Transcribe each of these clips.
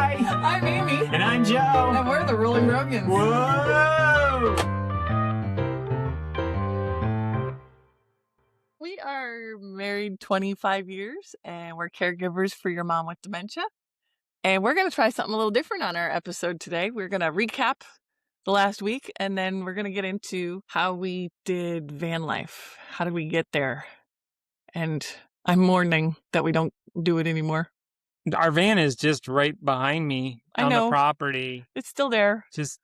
Hi. I'm Amy. And I'm Joe. And we're the Rolling Rogans. Whoa! We are married 25 years, and we're caregivers for your mom with dementia. And we're going to try something a little different on our episode today. We're going to recap the last week, and then we're going to get into how we did van life. How did we get there? And I'm mourning that we don't do it anymore. Our van is just right behind me I on know. the property. It's still there Just,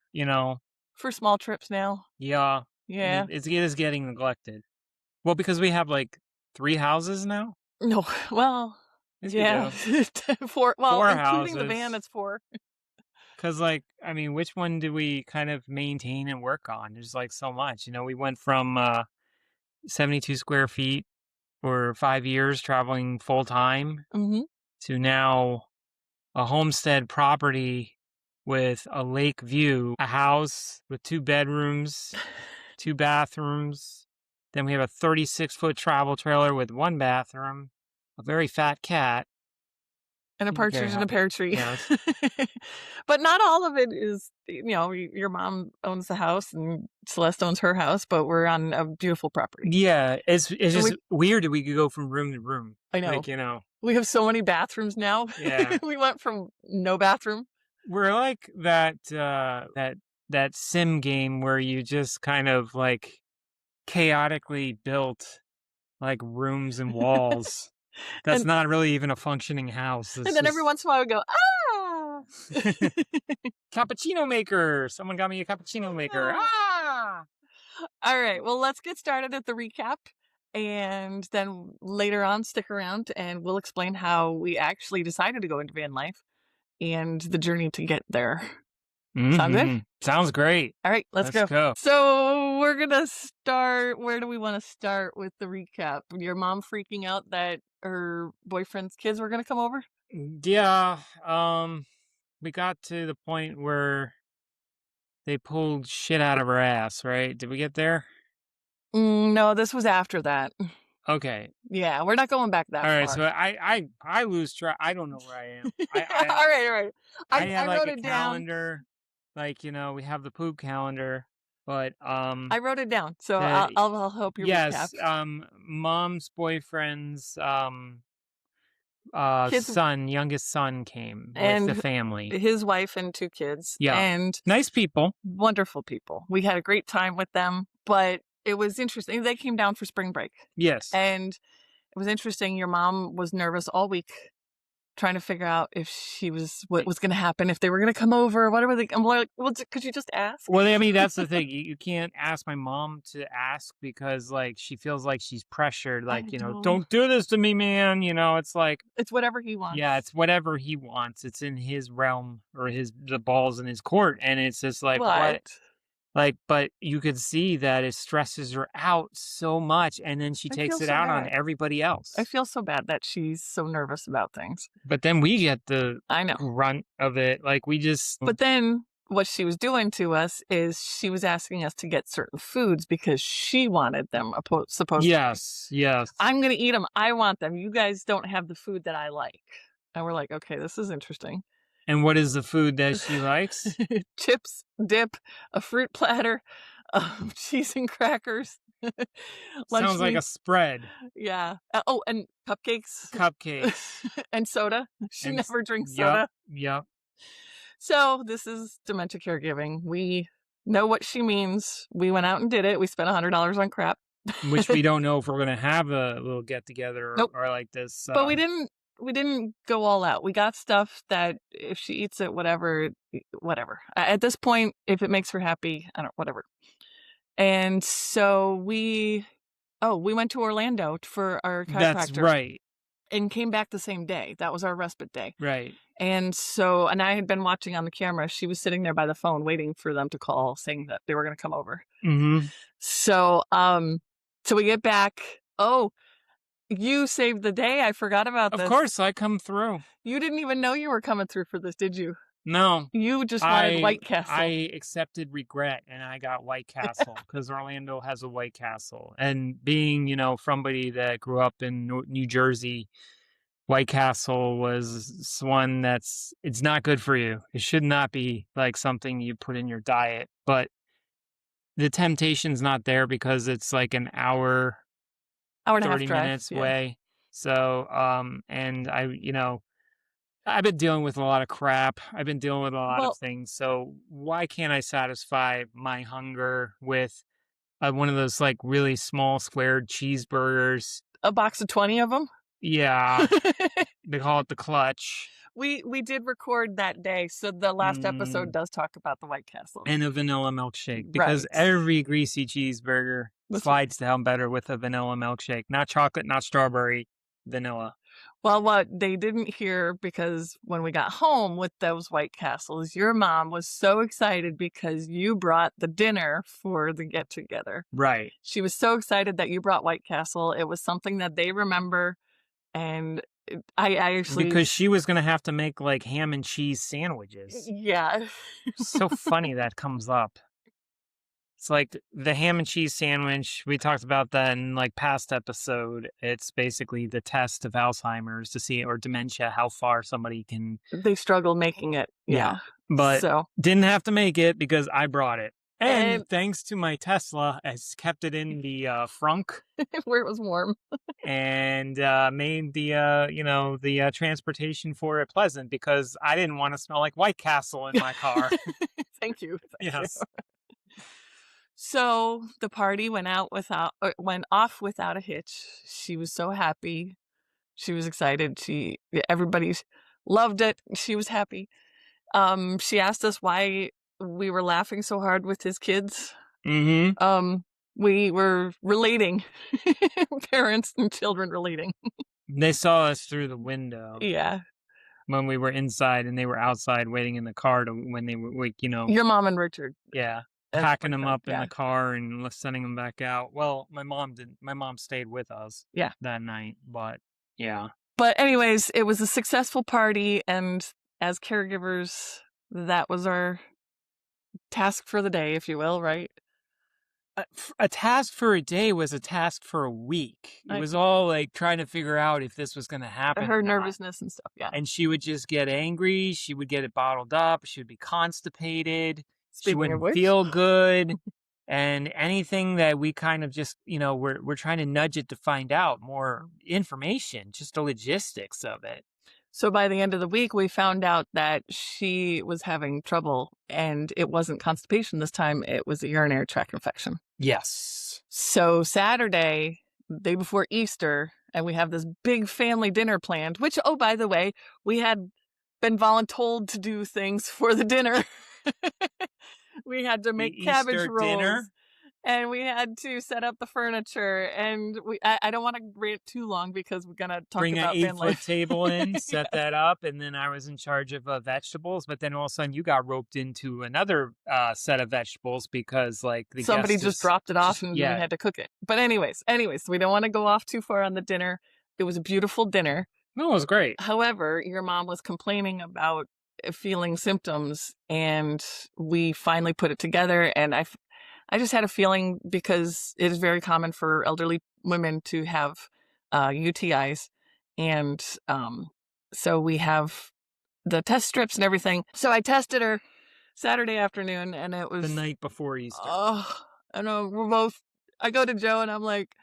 for small trips now. yeah. Yeah. It is getting neglected. Well, because we have like 3 houses now. No, well, Yes, yeah. we do. 4, well, 4 including the houses. van, it's 4. Because, which one do we kind of maintain and work on? There's like so much. We went from 72 square feet for 5 years traveling full time Mm-hmm. to now a homestead property with a lake view, a house with 2 bedrooms, 2 bathrooms. Then we have a 36-foot travel trailer with 1 bathroom, a very fat cat. And a partridge in a pear tree. Yes. But not all of it is, your mom owns the house and Celeste owns her house, but we're on a beautiful property. Yeah, it's just weird that we could go from room to room. I know. Like, We have so many bathrooms now. Yeah. We went from no bathroom. We're like that sim game where you just kind of like chaotically built like rooms and walls. That's not really even a functioning house. And then every once in a while we go, ah! Cappuccino maker. Someone got me a cappuccino maker. Ah! All right. Well, let's get started at the recap. And then later on, stick around and we'll explain how we actually decided to go into van life and the journey to get there. Mm-hmm. Sound good? Sounds great. All right, let's go. So we're going to start. Where do we want to start with the recap? Your mom freaking out that her boyfriend's kids were going to come over? Yeah. We got to the point where they pulled shit out of her ass, right? Did we get there? No, this was after that. Okay. Yeah, we're not going back that far. All right, so I lose track. I don't know where I am. All right. I had wrote like a it calendar, down. We have the poop calendar, but I wrote it down, so I'll help you. Yes, recap. Mom's boyfriend's youngest son came and with the family. His wife and 2 kids. Yeah, and nice people, wonderful people. We had a great time with them, but it was interesting. They came down for spring break. Yes. And it was interesting. Your mom was nervous all week trying to figure out what was going to happen, if they were going to come over. What were they? I'm like, well, could you just ask? Well, I mean, that's the thing. You can't ask my mom to ask because, like, she feels like she's pressured. Like, don't do this to me, man. It's like... It's whatever he wants. Yeah, it's whatever he wants. It's in his realm or the ball's in his court. And it's just like, what? But you could see that it stresses her out so much, and then she takes it out on everybody else. I feel so bad that she's so nervous about things. But then we get the I know grunt of it. Like, we just... But then what she was doing to us is she was asking us to get certain foods because she wanted them, supposed to. Yes. I'm going to eat them. I want them. You guys don't have the food that I like. And we're like, okay, this is interesting. And what is the food that she likes? Chips, dip, a fruit platter, cheese and crackers. Sounds like a spread. Yeah. And cupcakes. And soda. She never drinks soda. Yep. So this is Dementia Caregiving. We know what she means. We went out and did it. We spent $100 on crap. Which we don't know if we're going to have a little get-together or like this. But we didn't go all out. We got stuff that if she eats it, whatever. At this point, if it makes her happy, whatever. And so we went to Orlando for our chiropractor. That's right. And came back the same day. That was our respite day. Right. And I had been watching on the camera. She was sitting there by the phone waiting for them to call, saying that they were going to come over. Mm-hmm. So we get back. Oh, you saved the day. I forgot about this. Of course, I come through. You didn't even know you were coming through for this, did you? No. You just wanted White Castle. I accepted regret and I got White Castle because Orlando has a White Castle. And being, somebody that grew up in New Jersey, White Castle was one it's not good for you. It should not be like something you put in your diet, but the temptation's not there because it's like an hour, Hour and a half 30 drive. minutes Yeah. away. So, and I've been dealing with a lot of crap. I've been dealing with a lot of Well, things. So why can't I satisfy my hunger with one of those like really small squared cheeseburgers? a box of 20 of them. Yeah, they call it the clutch. We did record that day, so the last episode Mm, does talk about the White Castle. and a vanilla milkshake because Right. every greasy cheeseburger That's right. slides down better with a vanilla milkshake. Not chocolate, not strawberry, vanilla. Well, what they didn't hear, because when we got home with those White Castles, your mom was so excited because you brought the dinner for the get together. Right. She was so excited that you brought White Castle. It was something that they remember, and I actually Because she was going to have to make like ham and cheese sandwiches. yeah. So funny that comes up. It's like the ham and cheese sandwich. We talked about that in like past episode. It's basically the test of Alzheimer's to see or dementia, how far somebody can. They struggle making it. Yeah. But So didn't have to make it because I brought it. And and thanks to my Tesla, I kept it in the frunk where it was warm. and made the transportation for it pleasant because I didn't want to smell like White Castle in my car. Thank you. Thank you. Yes. So the party went off without a hitch. She was so happy. She was excited. Everybody loved it. She was happy. She asked us why we were laughing so hard with his kids. Mm-hmm. We were relating, parents and children relating. They saw us through the window. Yeah. When we were inside and they were outside waiting in the car when they were like, Your mom and Richard. yeah, That's packing what them fun, up in yeah. the car and sending them back out. Well, my mom didn't. My mom stayed with us. Yeah. That night, but yeah. But anyways, it was a successful party, and as caregivers, that was our task for the day, if you will, right? A task for a day was a task for a week. It was all like trying to figure out if this was going to happen. Her nervousness and stuff, yeah. And she would just get angry. She would get it bottled up. She would be constipated. She wouldn't feel good. And anything that we kind of just, we're trying to nudge it to find out more information, just the logistics of it. So by the end of the week, we found out that she was having trouble, and it wasn't constipation this time. It was a urinary tract infection. Yes. So Saturday, day before Easter, and we have this big family dinner planned, which, oh, by the way, we had been voluntold to do things for the dinner. We had to make cabbage Easter rolls. Dinner? And we had to set up the furniture, and I don't want to rant too long because we're gonna talk Bring about an family. 8-foot table in, set that up, and then I was in charge of vegetables. But then all of a sudden, you got roped into another set of vegetables because, like, somebody just dropped it off and we had to cook it. But anyways, we don't want to go off too far on the dinner. It was a beautiful dinner. No, it was great. However, your mom was complaining about feeling symptoms, and we finally put it together, and I just had a feeling, because it is very common for elderly women to have UTIs. And so we have the test strips and everything. So I tested her Saturday afternoon, and it was the night before Easter. Oh, I know. I go to Joe and I'm like,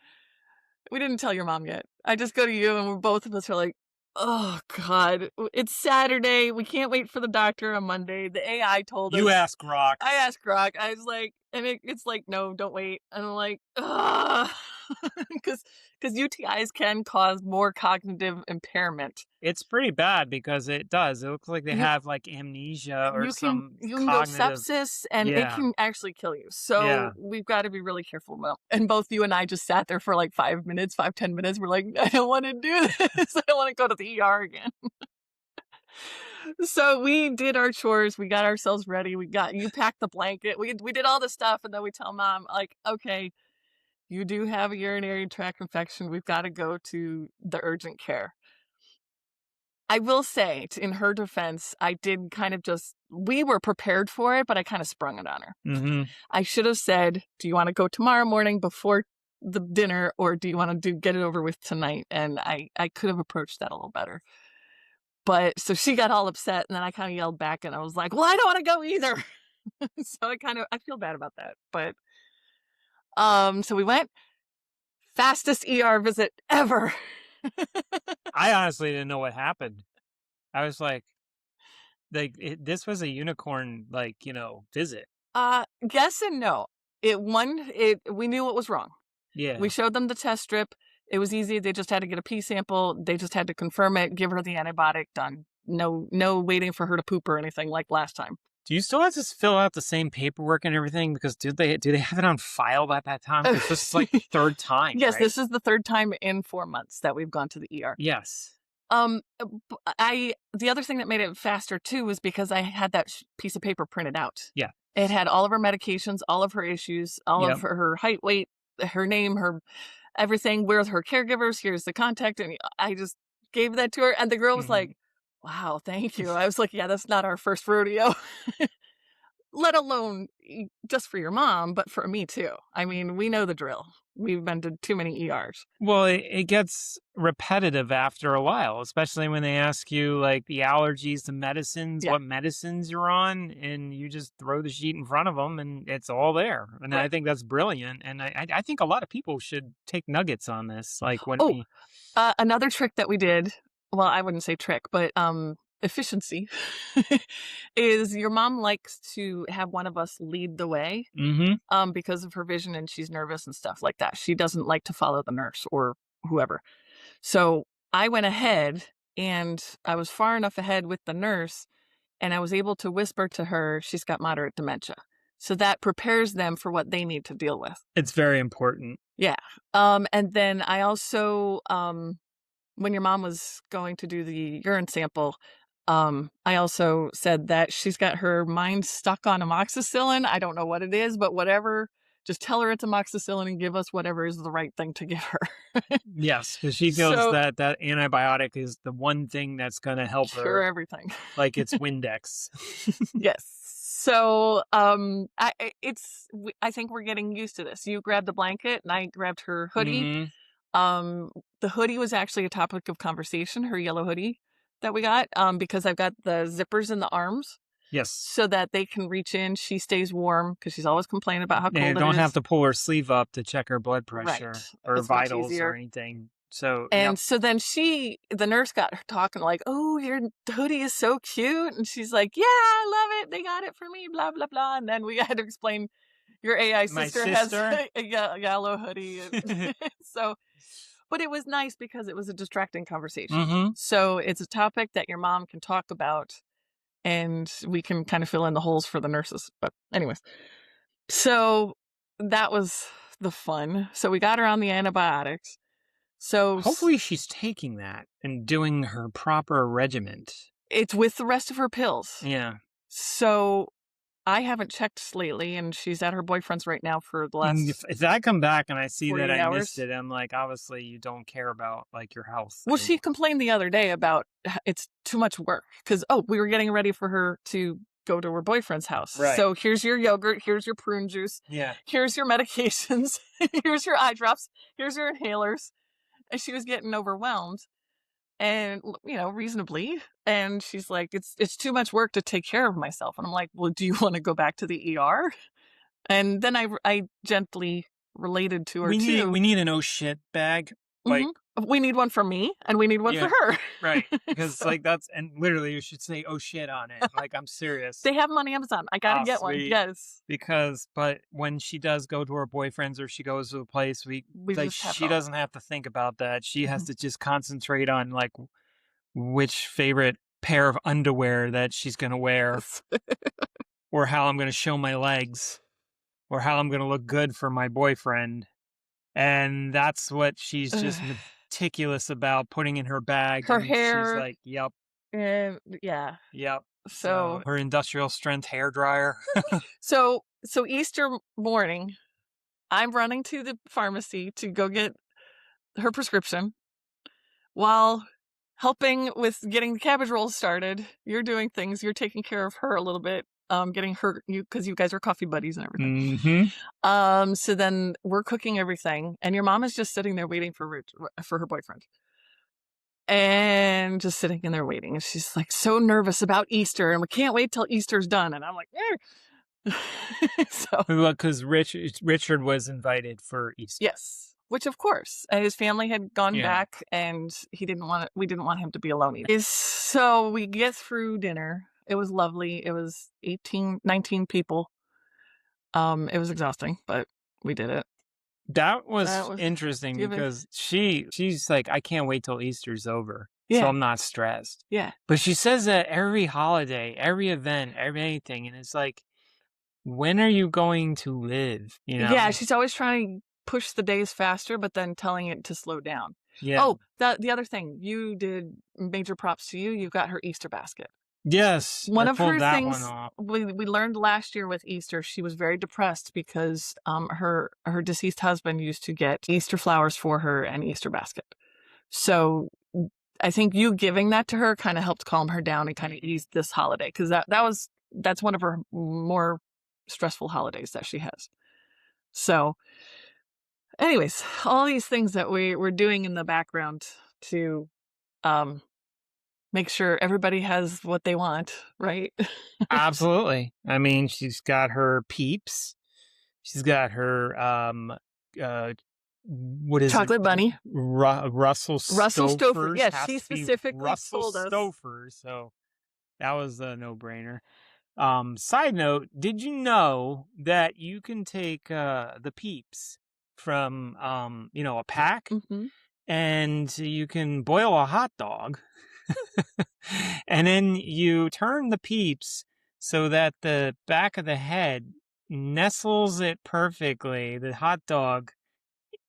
we didn't tell your mom yet. I just go to you, and we're both of us are like, oh, God, it's Saturday. We can't wait for the doctor on Monday. The AI told us. You asked Grok. I asked Grok. I was like, and it's like, no, don't wait. And I'm like, ugh. Because UTIs can cause more cognitive impairment. It's pretty bad because it does. It looks like they have like amnesia or some you can go sepsis, and it can actually kill you. So we've got to be really careful. And both you and I just sat there for like 10 minutes. We're like, I don't want to do this. I don't want to go to the ER again. So we did our chores. We got ourselves ready. You packed the blanket. We did all the stuff, and then we tell mom, like, okay, you do have a urinary tract infection. We've got to go to the urgent care. I will say, in her defense, I did kind of we were prepared for it, but I kind of sprung it on her. Mm-hmm. I should have said, do you want to go tomorrow morning before the dinner, or do you want to get it over with tonight? And I could have approached that a little better. But so she got all upset, and then I kind of yelled back, and I was like, well, I don't want to go either. So I feel bad about that. But so we went. Fastest ER visit ever. I honestly didn't know what happened. I was like this was a unicorn, visit. Yes and no. We knew what was wrong. Yeah. We showed them the test strip. It was easy. They just had to get a pee sample. They just had to confirm it, give her the antibiotic, done. No waiting for her to poop or anything like last time. Do you still have to fill out the same paperwork and everything? Because do they have it on file at that time? Because this is like the third time. Yes, right? This is the third time in 4 months that we've gone to the ER. Yes. The other thing that made it faster too was because I had that piece of paper printed out. Yeah. It had all of her medications, all of her issues, all of her height, weight, her name, her everything. Where's her caregivers? Here's the contact. And I just gave that to her. And the girl was like, wow, thank you. I was like, yeah, that's not our first rodeo. Let alone just for your mom, but for me too. I mean, we know the drill. We've been to too many ERs. Well, it gets repetitive after a while, especially when they ask you like the allergies, the medicines, what medicines you're on, and you just throw the sheet in front of them and it's all there. And I think that's brilliant. And I think a lot of people should take nuggets on this. Like when another trick that we did, well, I wouldn't say trick, but efficiency is your mom likes to have one of us lead the way because of her vision, and she's nervous and stuff like that. She doesn't like to follow the nurse or whoever. So I went ahead, and I was far enough ahead with the nurse, and I was able to whisper to her she's got moderate dementia. So that prepares them for what they need to deal with. It's very important. Yeah. And then I also, when your mom was going to do the urine sample, I also said that she's got her mind stuck on amoxicillin. I don't know what it is, but whatever. Just tell her it's amoxicillin and give us whatever is the right thing to give her. Yes, because she feels that antibiotic is the one thing that's going to help her. Cure everything. Like it's Windex. Yes. So I think we're getting used to this. You grabbed the blanket and I grabbed her hoodie. The hoodie was actually a topic of conversation, her yellow hoodie that we got, because I've got the zippers in the arms. Yes. So that they can reach in. She stays warm because she's always complaining about how cold it is. You don't have to pull her sleeve up to check her blood pressure or That's vitals or anything. So so then the nurse got her talking like, oh, your hoodie is so cute. And she's like, yeah, I love it. They got it for me, blah, blah, blah. And then we had to explain your AI sister has a yellow hoodie. So, but it was nice because it was a distracting conversation. So it's a topic that your mom can talk about and we can kind of fill in the holes for the nurses. But anyways, so that was the fun. So we got her on the antibiotics. So hopefully she's taking that and doing her proper regimen. It's with the rest of her pills. Yeah. So I haven't checked lately, and she's at her boyfriend's right now for the last. If I come back and I see that I missed it, I'm like, obviously you don't care about like your health. Well, she complained the other day about it's too much work because we were getting ready for her to go to her boyfriend's house. Right. So here's your yogurt, here's your prune juice, here's your medications, here's your eye drops, here's your inhalers, and she was getting overwhelmed. And, reasonably. And she's like, it's too much work to take care of myself. And I'm like, well, do you want to go back to the ER? And then I gently related to her, too. We need an oh shit bag. Like, we need one for me and we need one for her. Right. Because and literally you should say oh shit on it. Like, I'm serious. They have them on Amazon. I got to get one. Yes. But when she does go to her boyfriend's or she goes to a place, she doesn't have to think about that. She has to just concentrate on like which favorite pair of underwear that she's going to wear or how I'm going to show my legs or how I'm going to look good for my boyfriend. And that's what she's just meticulous about putting in her bag. Her hair. She's like, yep. Yeah. Yep. So her industrial strength hair dryer. So Easter morning, I'm running to the pharmacy to go get her prescription while helping with getting the cabbage rolls started. You're doing things. You're taking care of her a little bit. getting her, because you guys are coffee buddies and everything. Mm-hmm. So then we're cooking everything, and your mom is just sitting there waiting for her boyfriend. And just sitting in there waiting. And she's like so nervous about Easter, and we can't wait till Easter's done. And I'm like, so Because Richard was invited for Easter. yes, which of course, his family had gone Yeah. back, and we didn't want him to be alone either. So we get through dinner. It was lovely. It was 19 people. It was exhausting, but we did it. That was interesting Do you have a- because she's like, I can't wait till Easter's over, Yeah. so I'm not stressed. Yeah. But she says that every holiday, every event, every anything, and it's like, when are you going to live? You know? Yeah, she's always trying to push the days faster, but then telling it to slow down. Yeah. Oh, the other thing, you did, major props to you. You got her Easter basket. Yes. One I of pulled her that things one off. we learned last year with Easter, she was very depressed because her deceased husband used to get Easter flowers for her and Easter basket. So I think you giving that to her kind of helped calm her down and kind of ease this holiday, because that's one of her more stressful holidays that she has. So anyways, all these things that we're doing in the background to make sure everybody has what they want, right? Absolutely. I mean, she's got her peeps. She's got her what is Chocolate it? bunny. Russell Stouffer. Yes, has she to be specifically Russell told us. Stouffer, so that was a no-brainer. Side note, did you know that you can take the peeps from a pack, and you can boil a hot dog and then you turn the peeps so that the back of the head nestles it perfectly, the hot dog,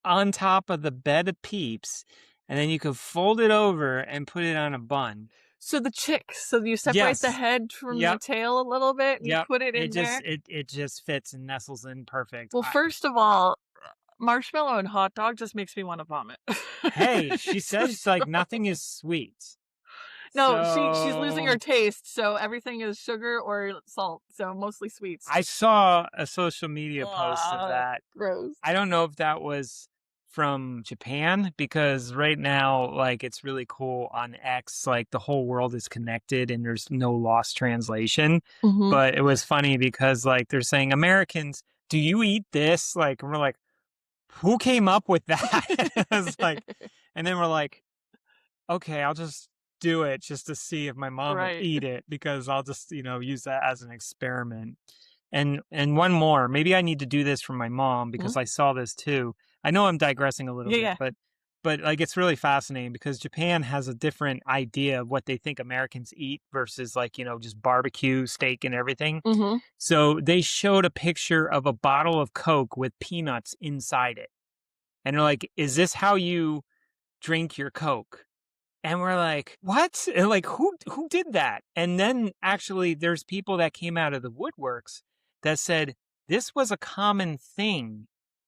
on top of the bed of peeps, and then you can fold it over and put it on a bun. So the chick, so you separate the head from the tail a little bit, and you put it in there? It just fits and nestles in perfect. Well, first of all, marshmallow and hot dog just makes me want to vomit. Hey, she says like nothing is sweet. No, she's losing her taste, so everything is sugar or salt, so mostly sweets. I saw a social media post of that. Gross. I don't know if that was from Japan, because right now, like, it's really cool on X, like the whole world is connected and there's no lost translation. But it was funny because like they're saying, Americans, do you eat this? Like, and we're like, who came up with that? And then we're like, okay, I'll just do it just to see if my mom will eat it, because I'll just, use that as an experiment. And one more, maybe I need to do this for my mom, because I saw this too. I know I'm digressing a little bit, but like, it's really fascinating because Japan has a different idea of what they think Americans eat versus like, just barbecue, steak and everything. So they showed a picture of a bottle of Coke with peanuts inside it. And they're like, is this how you drink your Coke? And we're like, what? And like, who did that? And then actually there's people that came out of the woodworks that said this was a common thing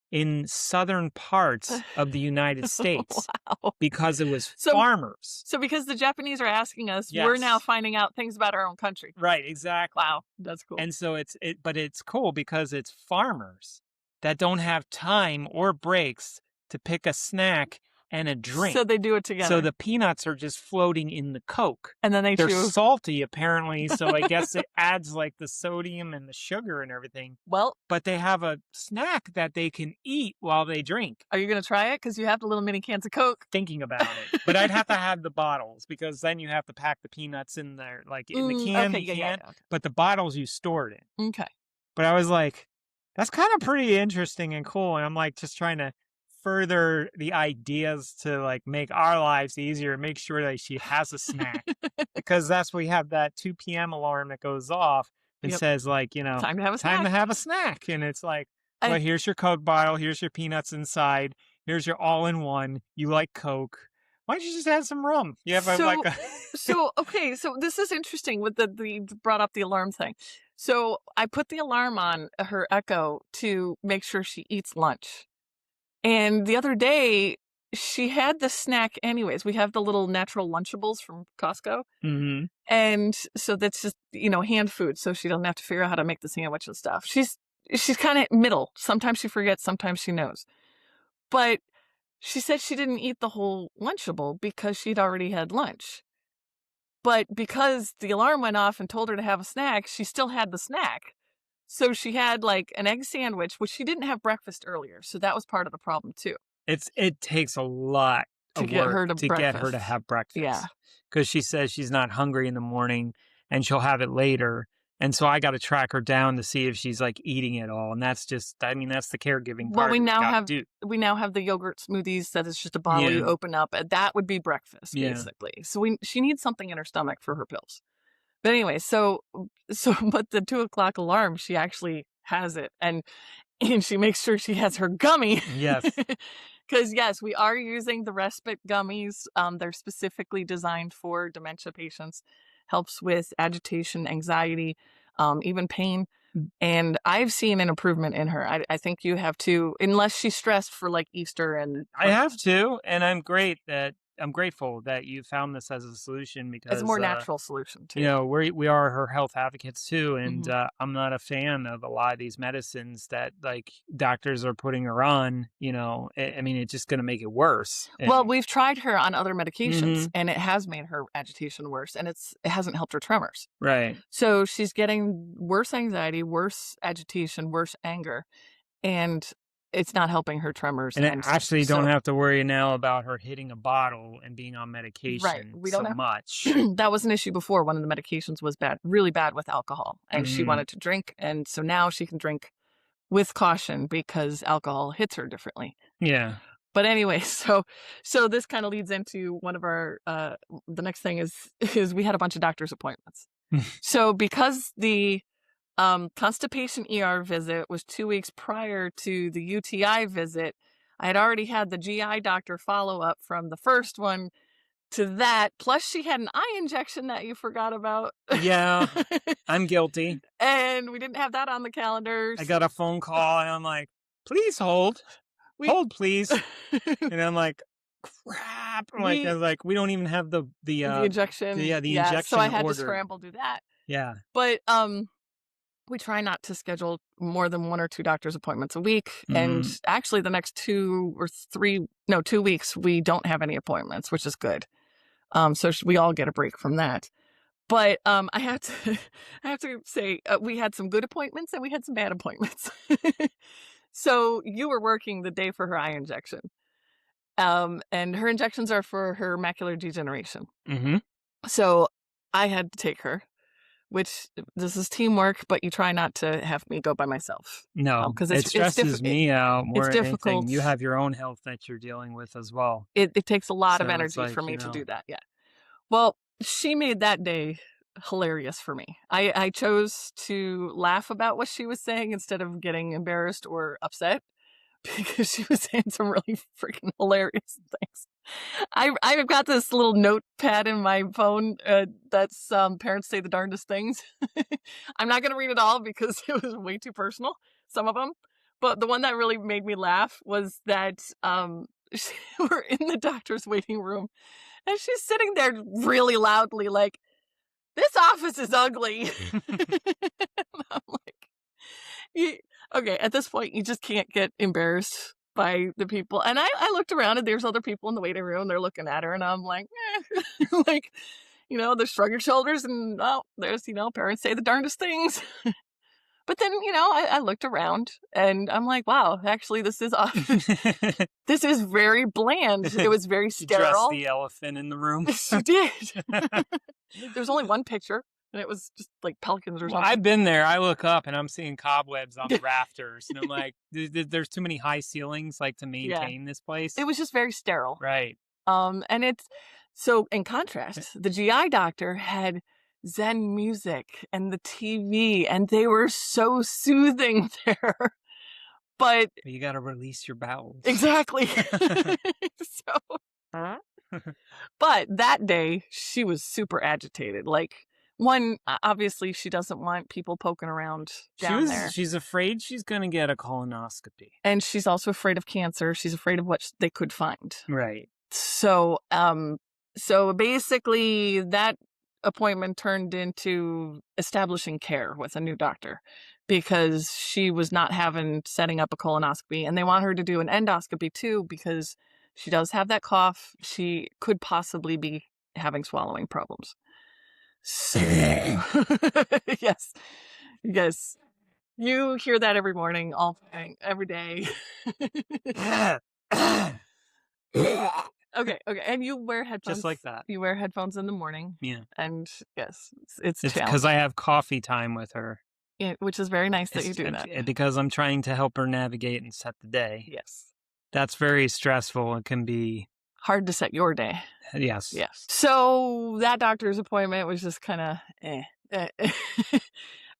in southern parts of the United States. Wow. Because it was farmers. So because the Japanese are asking us, we're now finding out things about our own country. Right, exactly. Wow, that's cool. And so but it's cool because it's farmers that don't have time or breaks to pick a snack and a drink. So they do it together. So the peanuts are just floating in the Coke. And then they're salty, apparently, so I guess it adds like the sodium and the sugar and everything. Well, but they have a snack that they can eat while they drink. Are you going to try it? Because you have the little mini cans of Coke. Thinking about it. But I'd have to have the bottles, because then you have to pack the peanuts in there, like in the can. Okay. But the bottles you stored in. Okay. But I was like, that's kind of pretty interesting and cool. And I'm like, just trying to further the ideas to like make our lives easier and make sure that she has a snack. Because we have that 2 p.m. alarm that goes off and says like, time to have a snack. And it's like, well, here's your Coke bottle, here's your peanuts inside, here's your all-in-one. You like Coke. Why don't you just add some rum? You have okay, so this is interesting with the brought up the alarm thing. So I put the alarm on her Echo to make sure she eats lunch. And the other day, she had the snack anyways. We have the little natural Lunchables from Costco. Mm-hmm. And so that's just, hand food. So she doesn't have to figure out how to make the sandwich and stuff. She's kind of middle. Sometimes she forgets, sometimes she knows. But she said she didn't eat the whole Lunchable because she'd already had lunch. But because the alarm went off and told her to have a snack, she still had the snack. So she had like an egg sandwich, which she didn't have breakfast earlier. So that was part of the problem too. It takes a lot To of get work her to to get her to breakfast. have breakfast. Yeah. Because she says she's not hungry in the morning and she'll have it later. And so I got to track her down to see if she's like eating it all. And that's just, that's the caregiving Well, part. we now have do. we now have the yogurt smoothies that is just a bottle you Yeah. open up, and that would be breakfast Yeah. basically. So she needs something in her stomach for her pills. But anyway, so but the 2:00 alarm, she actually has it, and she makes sure she has her gummy. Yes. Because yes, we are using the respite gummies. They're specifically designed for dementia patients. Helps with agitation, anxiety, even pain. And I've seen an improvement in her. I think you have too, unless she's stressed for like Easter and I have to, and I'm grateful that you found this as a solution because it's a more natural solution too. we are her health advocates too, and Mhm. I'm not a fan of a lot of these medicines that like doctors are putting her on. I mean, it's just going to make it worse. Well, we've tried her on other medications, Mhm. and it has made her agitation worse, and it hasn't helped her tremors. Right. So she's getting worse anxiety, worse agitation, worse anger, and it's not helping her tremors. And I And actually so, don't have to worry now about her hitting a bottle and being on right, medication we don't so have much. that was an issue before. One of the medications was bad, really bad with alcohol, and she Mhm. wanted to drink, and so now she can drink with caution because alcohol hits her differently. Yeah. But anyway, so this kind of leads into one of our the next thing is we had a bunch of doctor's appointments. So because the constipation ER visit was 2 weeks prior to the UTI visit, I had already had the GI doctor follow up from the first one to that. Plus, she had an eye injection that you forgot about. Yeah. I'm guilty. And we didn't have that on the calendars. I got a phone call and I'm like, please hold. Hold, please. And I'm like, crap. I was like, we don't even have the injection. the Yeah, injection so I had ordered. to scramble do that. Yeah. But we try not to schedule more than 1 or 2 doctor's appointments a week. And actually the next 2 weeks, we don't have any appointments, which is good. So we all get a break from that. But I have to say, we had some good appointments and we had some bad appointments. So you were working the day for her eye injection. And her injections are for her macular degeneration. Mm-hmm. So I had to take her, which this is teamwork, but you try not to have me go by myself. No, because it stresses me out more it's than difficult. anything. You have your own health that you're dealing with as well. It takes a lot of So energy it's for like, me to do that. Yeah. Well, she made that day hilarious for me. I chose to laugh about what she was saying instead of getting embarrassed or upset because she was saying some really freaking hilarious things. I've got this little notepad in my phone that's parents say the darndest things. I'm not going to read it all because it was way too personal, some of them. But the one that really made me laugh was that we're in the doctor's waiting room and she's sitting there really loudly like, this office is ugly. I'm like, okay, at this point, you just can't get embarrassed by the people. And I looked around and there's other people in the waiting room. They're looking at her and I'm like, like, they shrug your shoulders and, oh, there's, parents say the darndest things. But then, I looked around and I'm like, wow, actually, this is this is very bland. It was very sterile. You dressed the elephant in the room. She did. There's only one picture, and it was just like pelicans or something. I've been there. I look up and I'm seeing cobwebs on the rafters, and I'm like, "There's too many high ceilings, like to maintain this place." It was just very sterile, right? And it's so. In contrast, the GI doctor had Zen music and the TV, and they were so soothing there. But you got to release your bowels. Exactly. So, but that day she was super agitated. Like One, obviously, she doesn't want people poking around down there. She's afraid she's going to get a colonoscopy. And she's also afraid of cancer. She's afraid of what they could find. Right. So, so basically that appointment turned into establishing care with a new doctor because she was not setting up a colonoscopy, and they want her to do an endoscopy too because she does have that cough. She could possibly be having swallowing problems. So, yes. You hear that every morning, every day. Okay. And you wear headphones. Just like that. You wear headphones in the morning. Yeah. And yes, it's because I have coffee time with her. Yeah, which is very nice that you do that. Because I'm trying to help her navigate and set the day. Yes. That's very stressful. It can be hard to set your day. Yes. So that doctor's appointment was just kind of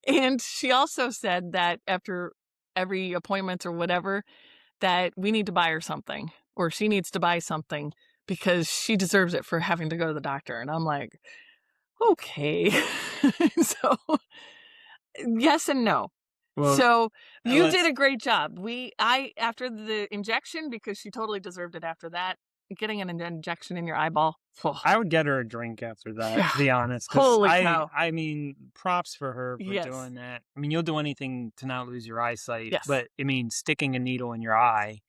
And she also said that after every appointment or whatever, that we need to buy her something, or she needs to buy something because she deserves it for having to go to the doctor. And I'm like, okay. So yes and no. Well, so you did a great job. After the injection, because she totally deserved it after that, getting an injection in your eyeball. I would get her a drink after that, to be honest. Holy cow. I mean, props for her for doing that. I mean, you'll do anything to not lose your eyesight. Yes. But, I mean, sticking a needle in your eye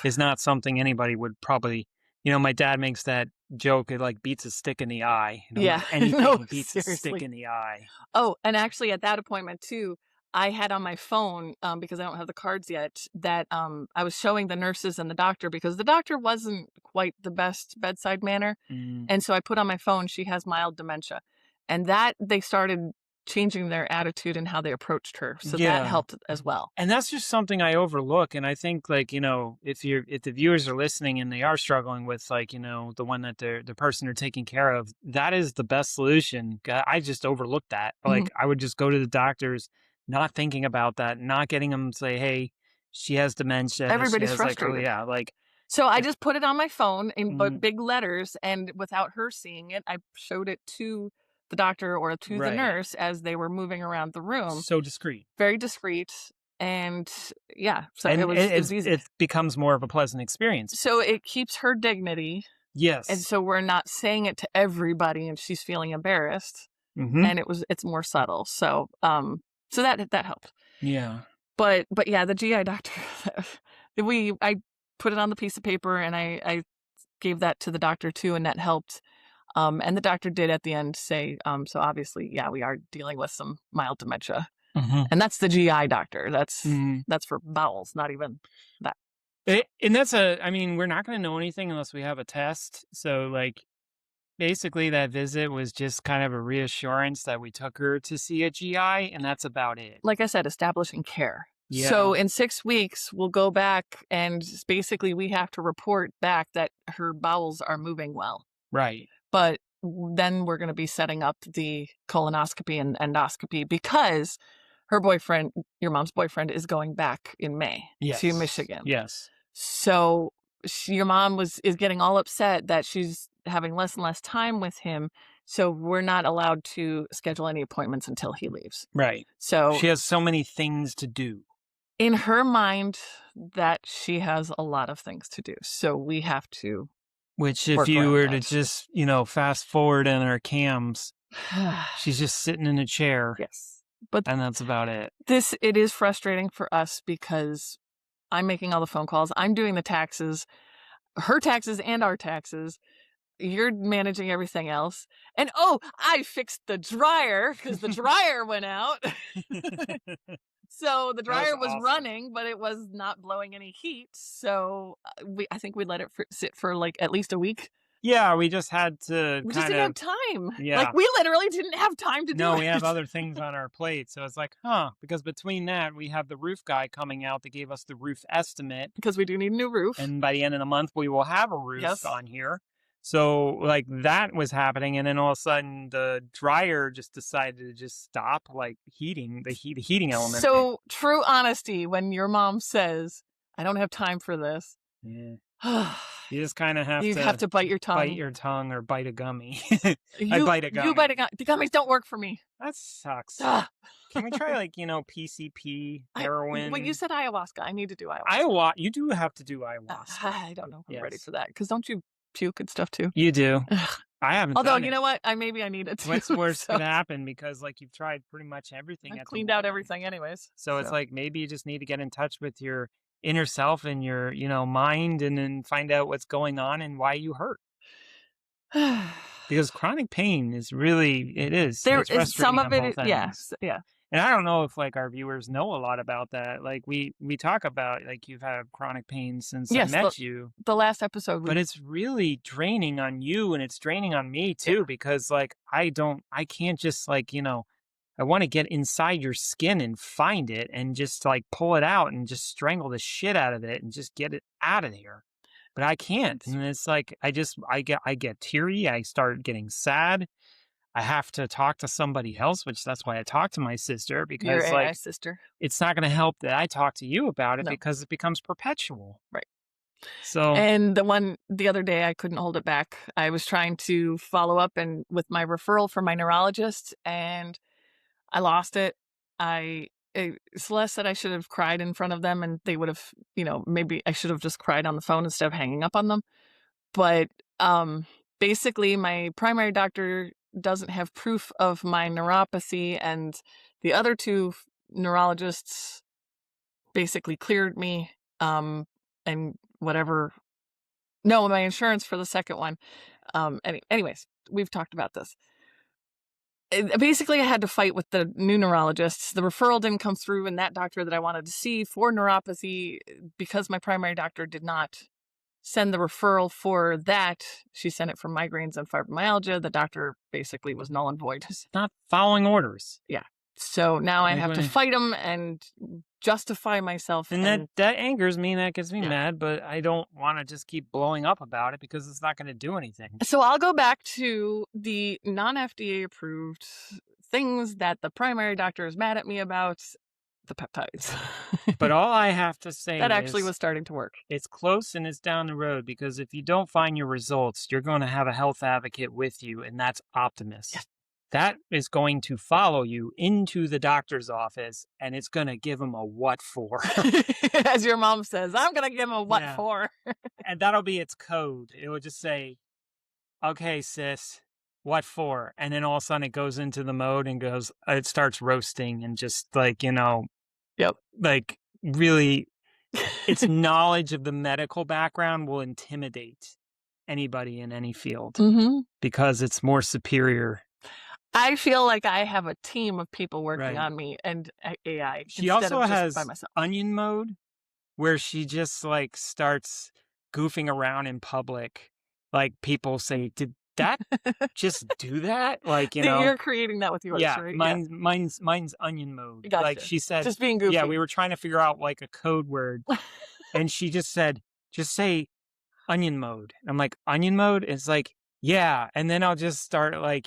is not something anybody would probably... my dad makes that joke, it like beats a stick in the eye. Anything beats a stick in the eye. Oh, and actually at that appointment too, I had on my phone, because I don't have the cards yet, that I was showing the nurses and the doctor, because the doctor wasn't quite the best bedside manner. And so I put on my phone, she has mild dementia. And that they started changing their attitude and how they approached her. So that helped as well. And that's just something I overlook. And I think, like, if the viewers are listening and they are struggling with, like, the one that the person they're taking care of, that is the best solution. I just overlooked that. Like, I would just go to the doctors, not thinking about that, not getting them to say, hey, she has dementia. Everybody's frustrated. So I just put it on my phone in big letters, and without her seeing it, I showed it to the doctor or to the nurse as they were moving around the room. So discreet. Very discreet. And so it was easy. It becomes more of a pleasant experience. So it keeps her dignity. Yes. And so we're not saying it to everybody and she's feeling embarrassed. And it's more subtle. So so that helped. Yeah. But yeah, the GI doctor, I put it on the piece of paper and I gave that to the doctor too, and that helped. And the doctor did at the end say, so obviously, we are dealing with some mild dementia. And that's the GI doctor. That's for bowels, not even that. And that's we're not going to know anything unless we have a test. So, like, basically that visit was just kind of a reassurance that we took her to see a GI, and that's about it. Like I said, establishing care. Yeah. So in 6 weeks, we'll go back, and basically we have to report back that her bowels are moving well. Right. But then we're going to be setting up the colonoscopy and endoscopy because her boyfriend, your mom's boyfriend, is going back in May to Michigan. Yes. So your mom is getting all upset that she's having less and less time with him. So we're not allowed to schedule any appointments until he leaves. Right. So she has so many things to do. In her mind, that she has a lot of things to do. So we have to. Which, if you were to just, fast forward in our cams, she's just sitting in a chair. Yes. And that's about it. It is frustrating for us because I'm making all the phone calls. I'm doing the taxes, her taxes and our taxes. You're managing everything else. And, I fixed the dryer because the dryer went out. So the dryer was running, but it was not blowing any heat. So I think we let it sit for like at least a week. Yeah, we just had to. We just didn't have time. Yeah. Like, we literally didn't have time to do it. No, we have other things on our plate. So it's like, because between that, we have the roof guy coming out that gave us the roof estimate. Because we do need a new roof. And by the end of the month, we will have a roof on here. So, like, that was happening, and then all of a sudden, the dryer just decided to just stop, like, heating, the heating element. So, true honesty, when your mom says, I don't have time for this, You just kind of have You to have to bite your tongue. bite your tongue or bite a gummy. I bite a gummy. You bite a gummy. The gummies don't work for me. That sucks. Ugh. Can we try PCP, heroin? Well, you said ayahuasca. I need to do ayahuasca. You do have to do ayahuasca. I don't know if I'm ready Yes. for that. Because don't you puke and stuff too? You do. Ugh. I haven't Although, done you it. know what? Maybe I need it too. What's worse so could happen because you've tried pretty much everything. I've at the cleaned out moment. everything anyways. So it's maybe you just need to get in touch with your inner self and your, mind and then find out what's going on and why you hurt. Because chronic pain is really, it is. There it's is some of on it. both ends. Yeah. And I don't know if our viewers know a lot about that. We talk about you've had chronic pain since I met you. The last episode. But it's really draining on you and it's draining on me too, because I can't just I want to get inside your skin and find it and just pull it out and just strangle the shit out of it and just get it out of there. But I can't. And it's I get teary. I start getting sad. I have to talk to somebody else, which that's why I talk to my sister, because your AI sister. It's not going to help that I talk to you about it No. because it becomes perpetual. Right. So, and the other day I couldn't hold it back. I was trying to follow up with my referral from my neurologist and I lost it. Celeste said I should have cried in front of them and they would have, maybe I should have just cried on the phone instead of hanging up on them. But basically my primary doctor doesn't have proof of my neuropathy, and the other two neurologists basically cleared me and whatever. No, my insurance for the second one. Anyways, we've talked about this. Basically, I had to fight with the new neurologists. The referral didn't come through, and that doctor that I wanted to see for neuropathy, because my primary doctor did not send the referral for that. She sent it for migraines and fibromyalgia. The doctor basically was null and void. Just not following orders. Yeah. So now I have to fight them and justify myself. And that angers me and that gets me mad, but I don't want to just keep blowing up about it because it's not going to do anything. So I'll go back to the non-FDA approved things that the primary doctor is mad at me about. The peptides. But all I have to say that actually was starting to work. It's close and it's down the road, because if you don't find your results, you're going to have a health advocate with you, and that's Optimus. Yes. That is going to follow you into the doctor's office, and it's going to give him a what for. As your mom says, I'm going to give him a what for. And that'll be its code. It will just say, okay, sis, what for? And then all of a sudden it goes into the mode and it starts roasting and just Yep. Really, its knowledge of the medical background will intimidate anybody in any field because it's more superior. I feel like I have a team of people working on me and AI. She also has onion mode, where she just starts goofing around in public. People say, did that just do that? You're creating that with yours, right? Mine's onion mode. Gotcha. She said, just being goofy. Yeah, we were trying to figure out a code word, and she just said, just say onion mode. And I'm like, onion mode? It's yeah, and then I'll just start I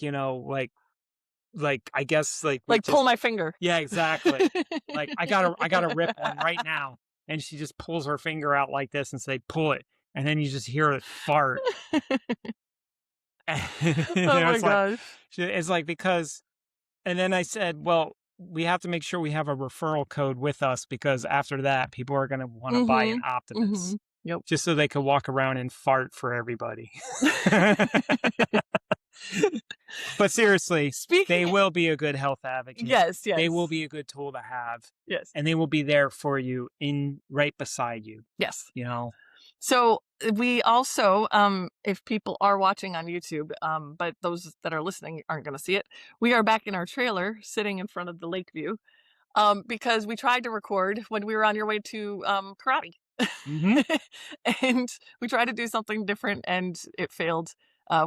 guess pull my finger. Yeah, exactly. I gotta rip one right now, and she just pulls her finger out like this and say, pull it, and then you just hear it fart. Oh my gosh. It's because, and then I said, well, we have to make sure we have a referral code with us, because after that, people are going to want to buy an Optimus. Yep. Just so they could walk around and fart for everybody. But seriously, they will be a good health advocate. Yes. They will be a good tool to have. Yes. And they will be there for you right beside you. Yes. So we also, if people are watching on YouTube, but those that are listening aren't going to see it, we are back in our trailer sitting in front of the lake view, because we tried to record when we were on your way to karate. And we tried to do something different and it failed.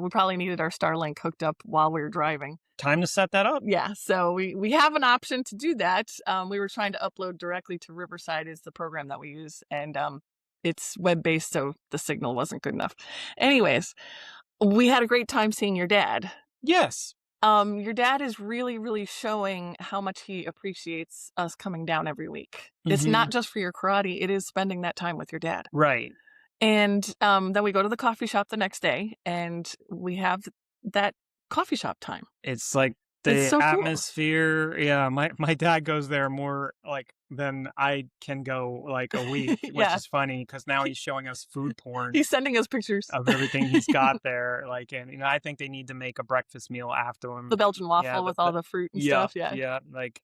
We probably needed our Starlink hooked up while we were driving. Time to set that up. Yeah, so we have an option to do that. We were trying to upload directly to Riverside is the program that we use, and it's web-based, so the signal wasn't good enough. Anyways, we had a great time seeing your dad. Yes. Your dad is really, really showing how much he appreciates us coming down every week. It's not just for your karate, it is spending that time with your dad. Right. And then we go to the coffee shop the next day, and we have that coffee shop time. It's like It's the so cool. atmosphere. Yeah, my dad goes there more like than I can go like a week, which Yeah. is funny because now he's showing us food porn He's sending us pictures. of everything he's got there. Like, and I think they need to make a breakfast meal after him. The Belgian waffle Yeah, with all the fruit and yeah, stuff. Yeah. yeah. Like,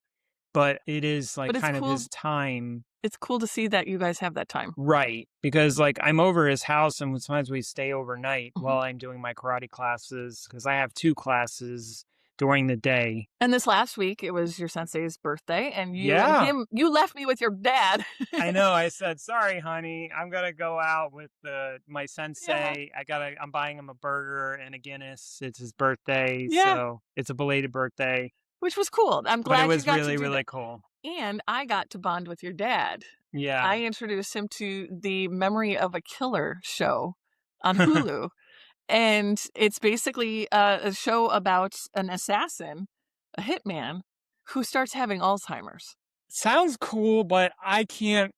but it is like But it's kind of cool. his time. It's cool to see that you guys have that time. Right. Because like I'm over his house and sometimes we stay overnight Mhm. while I'm doing my karate classes because I have 2 classes during the day. And this last week, it was your sensei's birthday, and you and Yeah. him, you left me with your dad. I know. I said, sorry, honey, I'm gonna go out with my sensei. I'm buying him a burger and a Guinness. It's his birthday. Yeah. So it's a belated birthday. Which was cool. I'm But glad it was you got really, to do really that. cool. And I got to bond with your dad. Yeah. I introduced him to the Memory of a Killer show on Hulu. And it's basically a show about an assassin, a hitman, who starts having Alzheimer's. Sounds cool, but I can't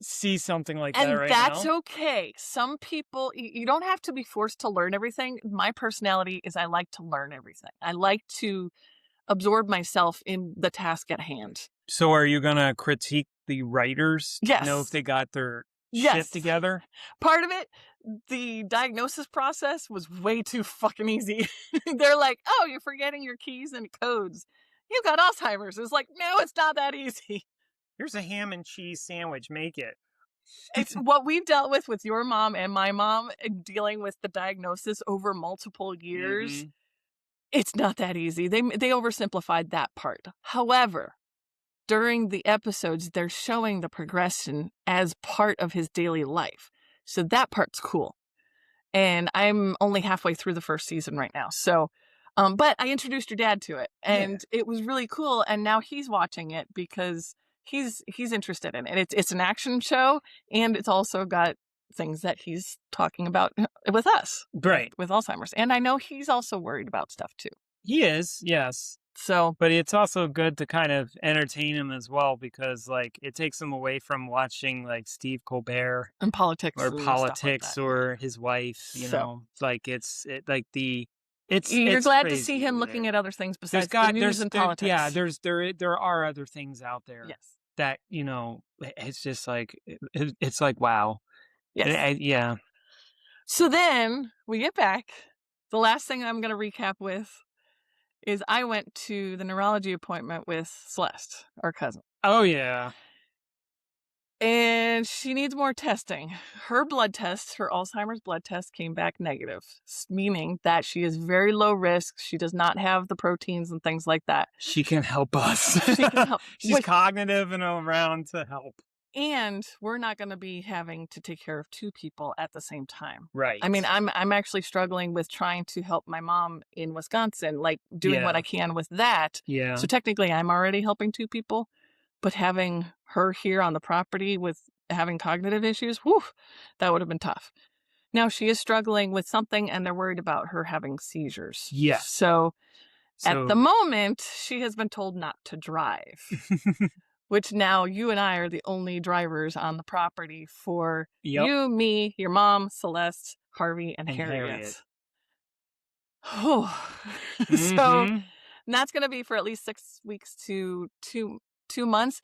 see something like that And right that's now. okay. Some people, you don't have to be forced to learn everything. My personality is I like to learn everything. I like to absorb myself in the task at hand. So are you gonna critique the writers to know if Yes. they got their Yes. shit together? Part of it, the diagnosis process was way too fucking easy. They're like, oh, you're forgetting your keys and codes. You got Alzheimer's. It's like, no, it's not that easy. Here's a ham and cheese sandwich. Make it. It's what we've dealt with your mom and my mom, dealing with the diagnosis over multiple years. Mhm. It's not that easy. They oversimplified that part. However, during the episodes, they're showing the progression as part of his daily life. So that part's cool. And I'm only halfway through the first season right now. So, but I introduced your dad to it, and it was really cool. And now he's watching it because he's interested in it. It's an action show, and it's also got things that he's talking about with us, Right. with Alzheimer's. And I know he's also worried about stuff too. He is, yes. So, But it's also good to kind of entertain him as well because like it takes him away from watching like Steve Colbert and politics or and politics stuff like that. or his wife, you So- know. Like it's You're glad to crazy see him over looking there. at other things besides the news and politics. Yeah, there are other things out there Yes. that, you know, it's just like it's like wow. Yes. Yeah. So then we get back. The last thing I'm going to recap with is I went to the neurology appointment with Celeste, our cousin. Oh yeah. And she needs more testing. Her blood test, her Alzheimer's blood test, came back negative, meaning that she is very low risk. She does not have the proteins and things like that. She can help us. She can help. She's cognitive and around to help. And we're not going to be having to take care of 2 people at the same time. Right. I mean, I'm actually struggling with trying to help my mom in Wisconsin, like doing what I can with that. Yeah. So technically I'm already helping 2 people, but having her here on the property with having cognitive issues, whew, that would have been tough. Now she is struggling with something and they're worried about her having seizures. Yes. So at the moment, she has been told not to drive. Which now you and I are the only drivers on the property for you, me, your mom, Celeste, Harvey, and Harriet. So that's going to be for at least 6 weeks to 2 months.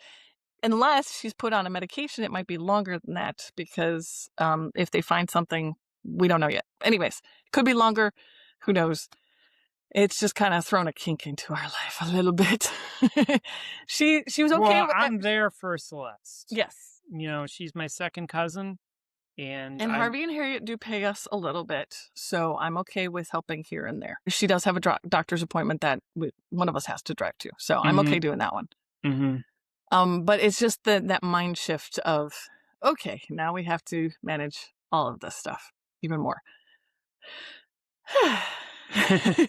Unless she's put on a medication, it might be longer than that because if they find something, we don't know yet. Anyways, it could be longer. Who knows? It's just kind of thrown a kink into our life a little bit. She was okay. Well, I'm there for Celeste. Yes. You know, she's my second cousin. And Harvey and Harriet do pay us a little bit. So I'm okay with helping here and there. She does have a doctor's appointment that one of us has to drive to. So I'm okay doing that one. Mm-hmm. But it's just that mind shift of, okay, now we have to manage all of this stuff even more.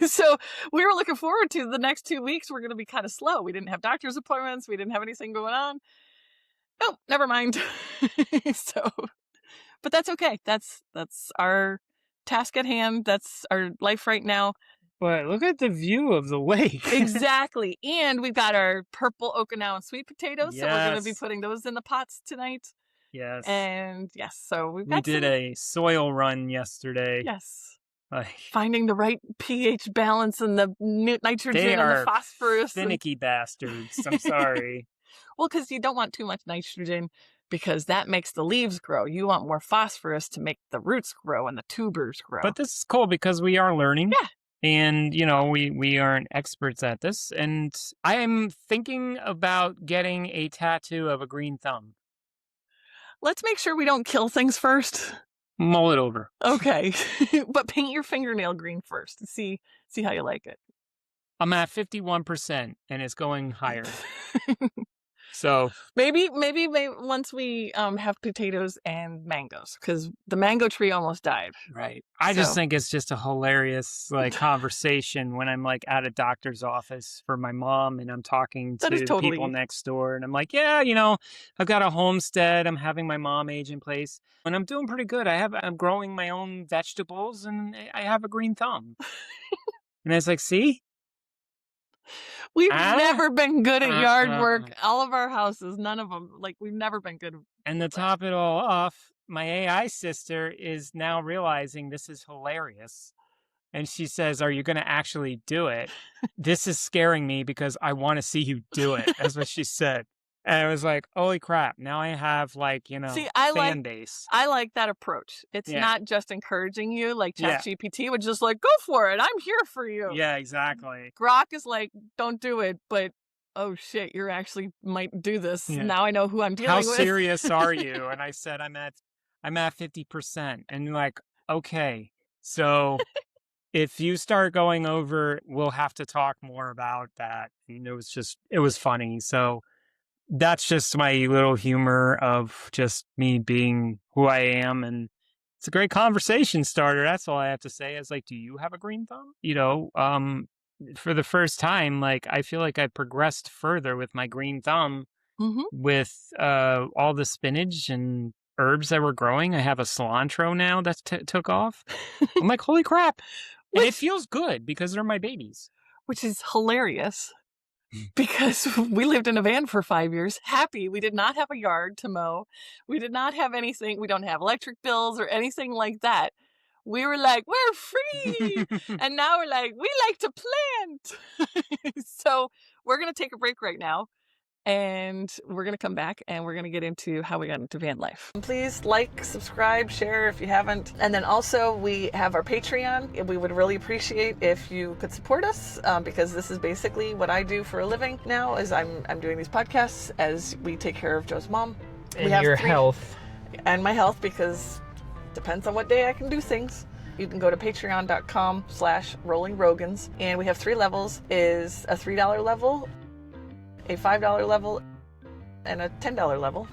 So we were looking forward to the next 2 weeks. We're going to be kind of slow. We didn't have doctor's appointments. We didn't have anything going on. Oh, never mind. But that's okay. That's our task at hand. That's our life right now. But look at the view of the lake. Exactly. And we've got our purple Okinawan sweet potatoes. Yes. So we're going to be putting those in the pots tonight. Yes. And yes, so we've We got did some, a soil run yesterday. yes, Like, finding the right pH balance and the they nitrogen and the are phosphorus. And finicky bastards. I'm sorry. well, because you don't want too much nitrogen because that makes the leaves grow. You want more phosphorus to make the roots grow and the tubers grow. But this is cool because we are learning. Yeah. And, we aren't experts at this. And I am thinking about getting a tattoo of a green thumb. Let's make sure we don't kill things first. Mull it over. Okay. But paint your fingernail green first to see how you like it. I'm at 51% and it's going higher. So maybe once we have potatoes and mangoes, because the mango tree almost died. right. I just think it's just a hilarious conversation when I'm like at a doctor's office for my mom and I'm talking That is to totally people next door and I'm like, yeah, I've got a homestead. I'm having my mom age in place and I'm doing pretty good. I'm growing my own vegetables and I have a green thumb. And it's like, see? We've never been good at yard work. Uh-uh. All of our houses, none of them. Like, we've never been good. And to top it all off, my AI sister is now realizing this is hilarious. And she says, are you going to actually do it? This is scaring me because I want to see you do it. That's what she said. And I was like, holy crap. Now I have See, fan base. I like that approach. It's not just encouraging you like ChatGPT would just like, go for it. I'm here for you. Yeah, exactly. Grok is like, don't do it. But oh shit, you actually might do this. Yeah. Now I know who I'm dealing with. How serious are you? And I said, I'm at 50%. And like, okay, so if you start going over, we'll have to talk more about that. And it was funny. So that's just my little humor of just me being who I am. And it's a great conversation starter. That's all I have to say is like, do you have a green thumb? For the first time, like, I feel like I progressed further with my green thumb with all the spinach and herbs that were growing. I have a cilantro now that's took off. I'm like, holy crap. And it feels good because they're my babies. Which is hilarious. Because we lived in a van for 5 years. Happy. We did not have a yard to mow. We did not have anything. We don't have electric bills or anything like that. We were like, we're free. And now we're like, we like to plant. So we're going to take a break right now. And we're going to come back and we're going to get into how we got into van life. Please like, subscribe, share if you haven't. And then also we have our Patreon. We would really appreciate if you could support us because this is basically what I do for a living now is I'm doing these podcasts as we take care of Joe's mom. And your health. And my health because it depends on what day I can do things. You can go to patreon.com/rollingrogans and we have 3 levels is a $3 level, a $5 level, and a $10 level.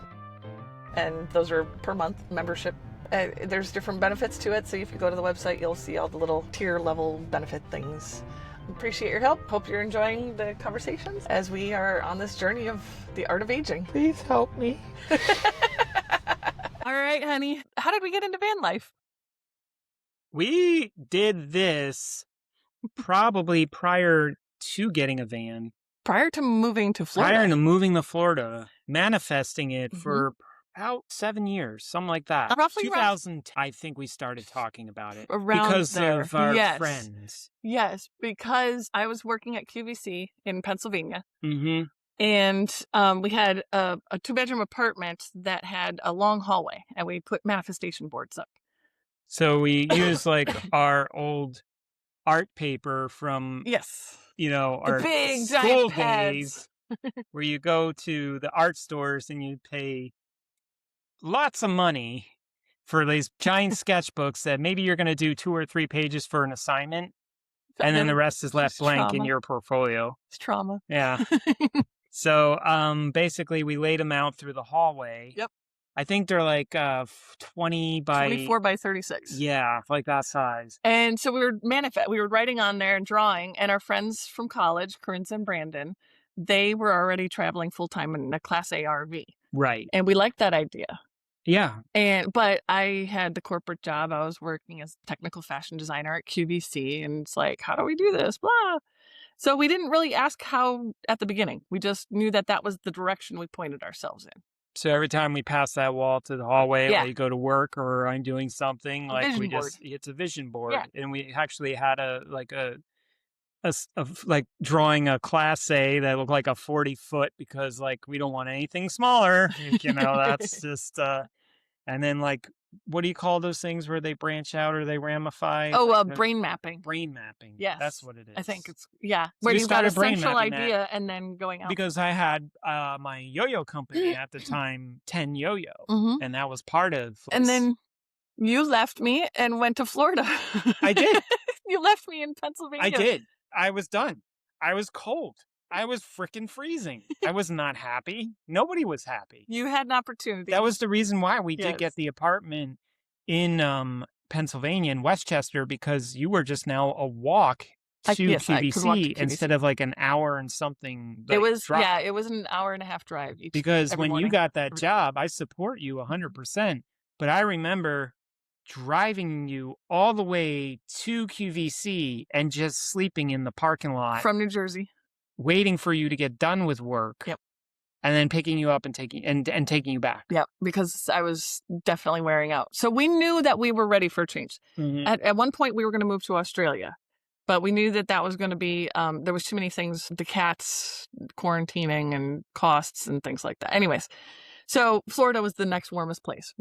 And those are per month membership. There's different benefits to it, so if you go to the website, you'll see all the little tier level benefit things. Appreciate your help. Hope you're enjoying the conversations as we are on this journey of the art of aging. Please help me. All right, honey. How did we get into van life? We did this probably prior to getting a van. Prior to moving to Florida. Prior to moving to Florida, manifesting it for about 7 years, something like that. Roughly 2000, I think we started talking about it. Around because there. of our friends. Yes, because I was working at QVC in Pennsylvania. Mm-hmm. And we had a 2-bedroom apartment that had a long hallway, and we put manifestation boards up. So we used like our old art paper from our big school giant days where you go to the art stores and you pay lots of money for these giant sketchbooks that maybe you're going to do 2 or 3 pages for an assignment and then the rest is left blank in your portfolio. It's trauma. Yeah. So basically we laid them out through the hallway. Yep. I think they're like 24 by 36. Yeah, like that size. And so we were writing on there and drawing, and our friends from college, Corinne and Brandon, they were already traveling full time in a Class A RV. Right. And we liked that idea. Yeah. But I had the corporate job. I was working as technical fashion designer at QVC, and it's like, how do we do this? Blah. So we didn't really ask how at the beginning. We just knew that was the direction we pointed ourselves in. So every time we pass that wall to the hallway, Yeah. like go to work or I'm doing something, A like vision board. it's a vision board. Yeah. And we actually had like drawing a class A that looked like a 40-foot because like we don't want anything smaller. That's just, and then like, what do you call those things where they branch out or they ramify? Oh, brain mapping. Brain mapping. Yes. That's what it is. I think it's, yeah. So where we you've got a started brain central mapping that idea and then going out. because I had my yo-yo company at the time, 10 Yo-Yo, Mhm. and that was part of. And then you left me and went to Florida. I did. You left me in Pennsylvania. I did. I was done. I was cold. I was freaking freezing. I was not happy. Nobody was happy. You had an opportunity. That was the reason why we did Yes. get the apartment in Pennsylvania, in Westchester, because you were just now a walk to yes, I could walk to QVC instead QVC. of like an hour and something. It like, was, drive. yeah, it was an hour and a half drive each. Because every when morning. you got that Every- job, I support you 100%. But I remember driving you all the way to QVC and just sleeping in the parking lot, from New Jersey. waiting for you to get done with work. Yep. And then picking you up and taking you back. Yeah, because I was definitely wearing out. So we knew that we were ready for a change. Mhm. At one point, we were going to move to Australia, but we knew that that was going to be, there was too many things, the cats, quarantining and costs and things like that. Anyways, so Florida was the next warmest place.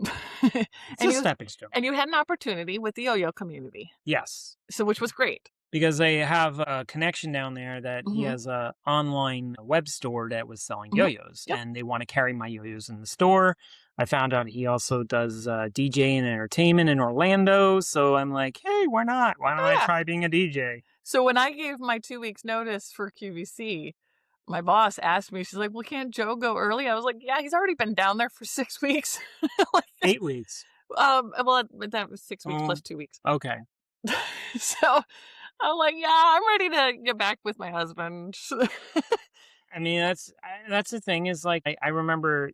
It's a stepping stone. And you had an opportunity with the yo-yo community. Yes. So which was great. Because they have a connection down there that he Mhm. has a online web store that was selling Mhm. yo-yos. Yep. And they want to carry my yo-yos in the store. I found out he also does DJ and entertainment in Orlando. So I'm like, hey, why not? Why don't I Yeah. try being a DJ? So when I gave my 2 weeks notice for QVC, my boss asked me, she's like, well, can't Joe go early? I was like, yeah, he's already been down there for 6 weeks. Like, 8 weeks. well, that was 6 weeks Oh. plus 2 weeks. Okay. So I'm like, yeah, I'm ready to get back with my husband. I mean, that's the thing is like, I remember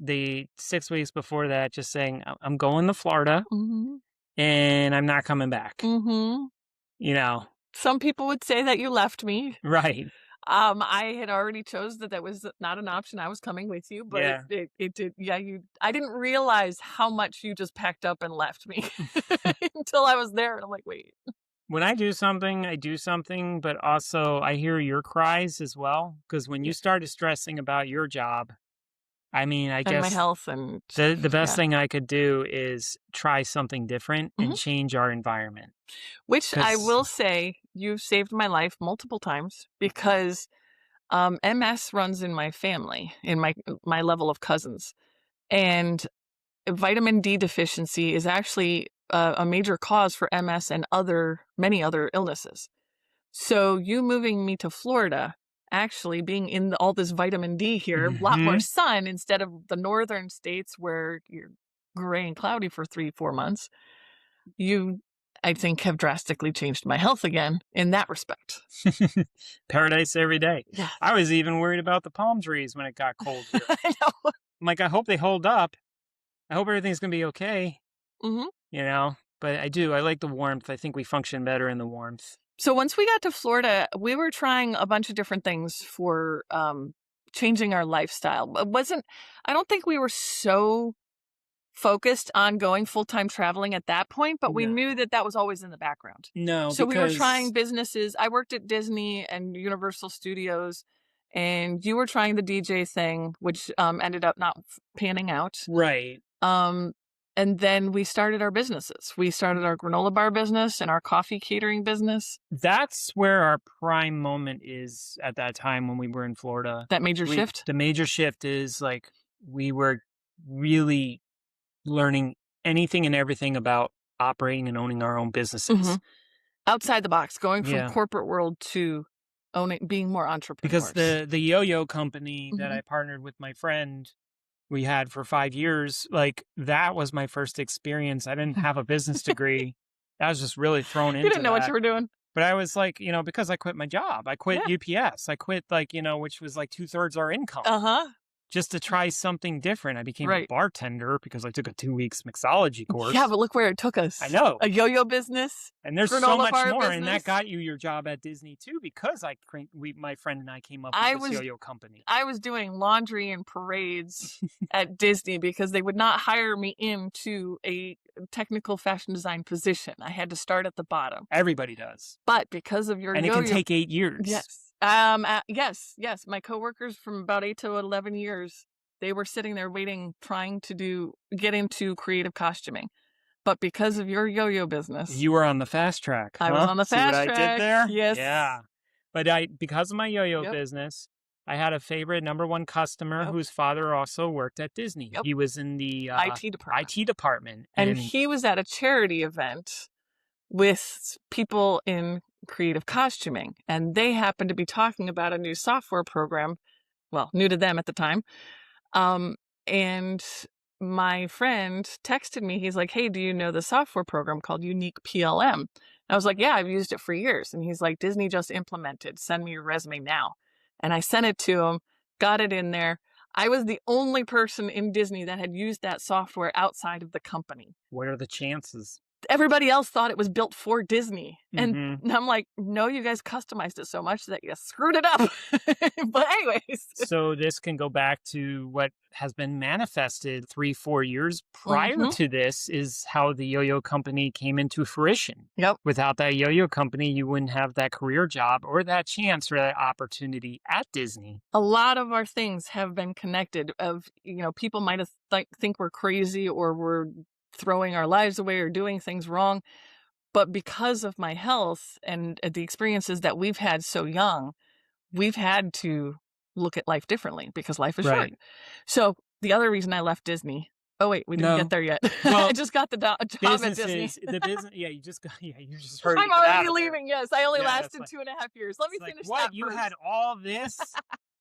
the 6 weeks before that just saying, I'm going to Florida Mm-hmm. and I'm not coming back. Mm-hmm. Some people would say that you left me. Right. I had already chose that was not an option. I was coming with you, but Yeah. it did. Yeah, I didn't realize how much you just packed up and left me until I was there. And I'm like, wait. When I do something, but also I hear your cries as well. Because when you started stressing about your job, I mean, I And guess my health and the best yeah. thing I could do is try something different and Mhm. change our environment. Which I 'Cause- will say, you've saved my life multiple times because MS runs in my family, in my level of cousins, and vitamin D deficiency is actually a major cause for MS and many other illnesses. So you moving me to Florida, actually being in all this vitamin D here, a lot more Mhm. sun instead of the northern states where you're gray and cloudy for 3-4 months, you, I think, have drastically changed my health again in that respect. Paradise every day. Yeah. I was even worried about the palm trees when it got cold here. I know. I'm like, I hope they hold up. I hope everything's going to be okay. Hmm. But I do. I like the warmth. I think we function better in the warmth. So once we got to Florida, we were trying a bunch of different things for changing our lifestyle. I don't think we were so focused on going full-time traveling at that point, but we No. knew that was always in the background. No, So we were because trying businesses. I worked at Disney and Universal Studios, and you were trying the DJ thing, which ended up not panning out. Right. And then we started our businesses. We started our granola bar business and our coffee catering business. That's where our prime moment is at that time when we were in Florida. That major shift. The major shift is like we were really learning anything and everything about operating and owning our own businesses. Mhm. Outside the box, going from Yeah. corporate world to being more entrepreneurs. Because the yo-yo company that Mhm. I partnered with my friend we had for 5 years, like that was my first experience. I didn't have a business degree. I was just really thrown into you didn't know what that. you were doing. But I was like, because I quit my job. I quit UPS. I quit which was like 2/3 our income. Uh-huh. just to try something different. I became a bartender because I took a 2 weeks mixology course. Yeah, but look where it took us. I know. A yo-yo business. And there's so much more, and that got you your job at Disney too, because my friend and I came up with this yo-yo company. I was doing laundry and parades at Disney because they would not hire me into a technical fashion design position. I had to start at the bottom. Everybody does. But because of your yo-yo... And it can take 8 years. Yes. Yes. My coworkers from about 8 to 11 years, they were sitting there waiting, trying to get into creative costuming. But because of your yo-yo business, you were on the fast track. I was on the fast track. See what I did there? Yes. Yeah. But because of my yo-yo business, I had a favorite number one customer whose father also worked at Disney. He was in the IT department. And he was at a charity event with people in creative costuming, and they happened to be talking about a new software program, well, new to them at the time. And my friend texted me. He's like, "Hey, do you know the software program called Unique PLM?" I was like, "Yeah, I've used it for years." And he's like, "Disney just implemented. Send me your resume now." And I sent it to him, got it in there. I was the only person in Disney that had used that software outside of the company. What are the chances? Everybody else thought it was built for Disney. And I'm like, no, you guys customized it so much that you screwed it up. But anyways. So this can go back to what has been manifested 3-4 years prior to this, is how the yo-yo company came into fruition. Yep. Without that yo-yo company, you wouldn't have that career job or that chance or that opportunity at Disney. A lot of our things have been connected. People might have think we're crazy or we're throwing our lives away or doing things wrong. But because of my health and the experiences that we've had so young, we've had to look at life differently because life is short. So the other reason I left Disney. Oh wait, we didn't get there yet. Well, I just got the job at Disney. The business. Yeah, you just heard. I'm already leaving. Yes, I only lasted 2.5 years. Let me finish what? that. You had all this.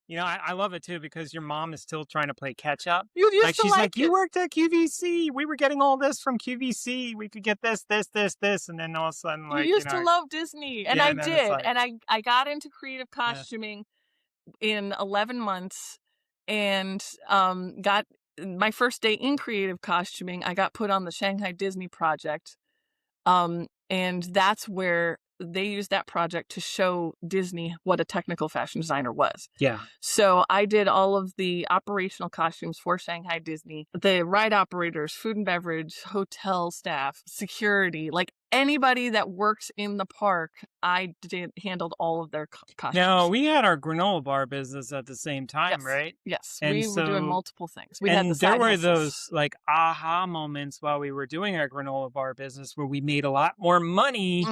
I love it too because your mom is still trying to play catch up. You used to she's like you worked at QVC. We were getting all this from QVC. We could get this, and then all of a sudden, you used to love Disney, and I did, and I got into creative costuming in 11 months, and got my first day in creative costuming. I got put on the Shanghai Disney project, and that's where they used that project to show Disney what a technical fashion designer was. Yeah. So I did all of the operational costumes for Shanghai Disney, the ride operators, food and beverage, hotel staff, security, like anybody that works in the park, I handled all of their costumes. Now, we had our granola bar business at the same time, right? Yes. We were doing multiple things. We had there were those aha moments while we were doing our granola bar business where we made a lot more money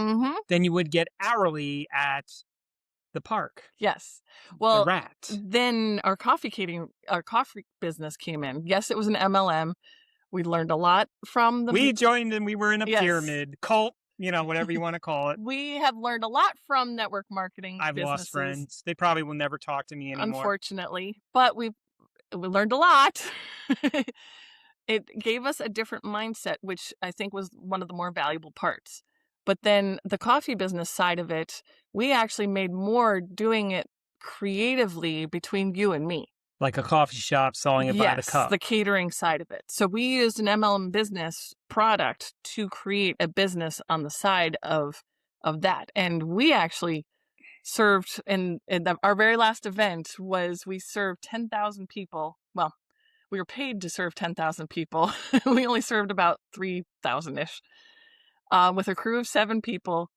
than you would get hourly at the park. Yes. Well, the Rat. Then our coffee business came in. Yes, it was an MLM. We learned a lot from them. We joined and we were in a pyramid cult, whatever you want to call it. We have learned a lot from network marketing. I've lost friends. They probably will never talk to me anymore. Unfortunately, but we learned a lot. It gave us a different mindset, which I think was one of the more valuable parts. But then the coffee business side of it, we actually made more doing it creatively between you and me. Like a coffee shop selling it by the cup. The catering side of it. So we used an MLM business product to create a business on the side of that. And we actually served, our very last event was we served 10,000 people. Well, we were paid to serve 10,000 people. We only served about 3,000-ish with a crew of 7 people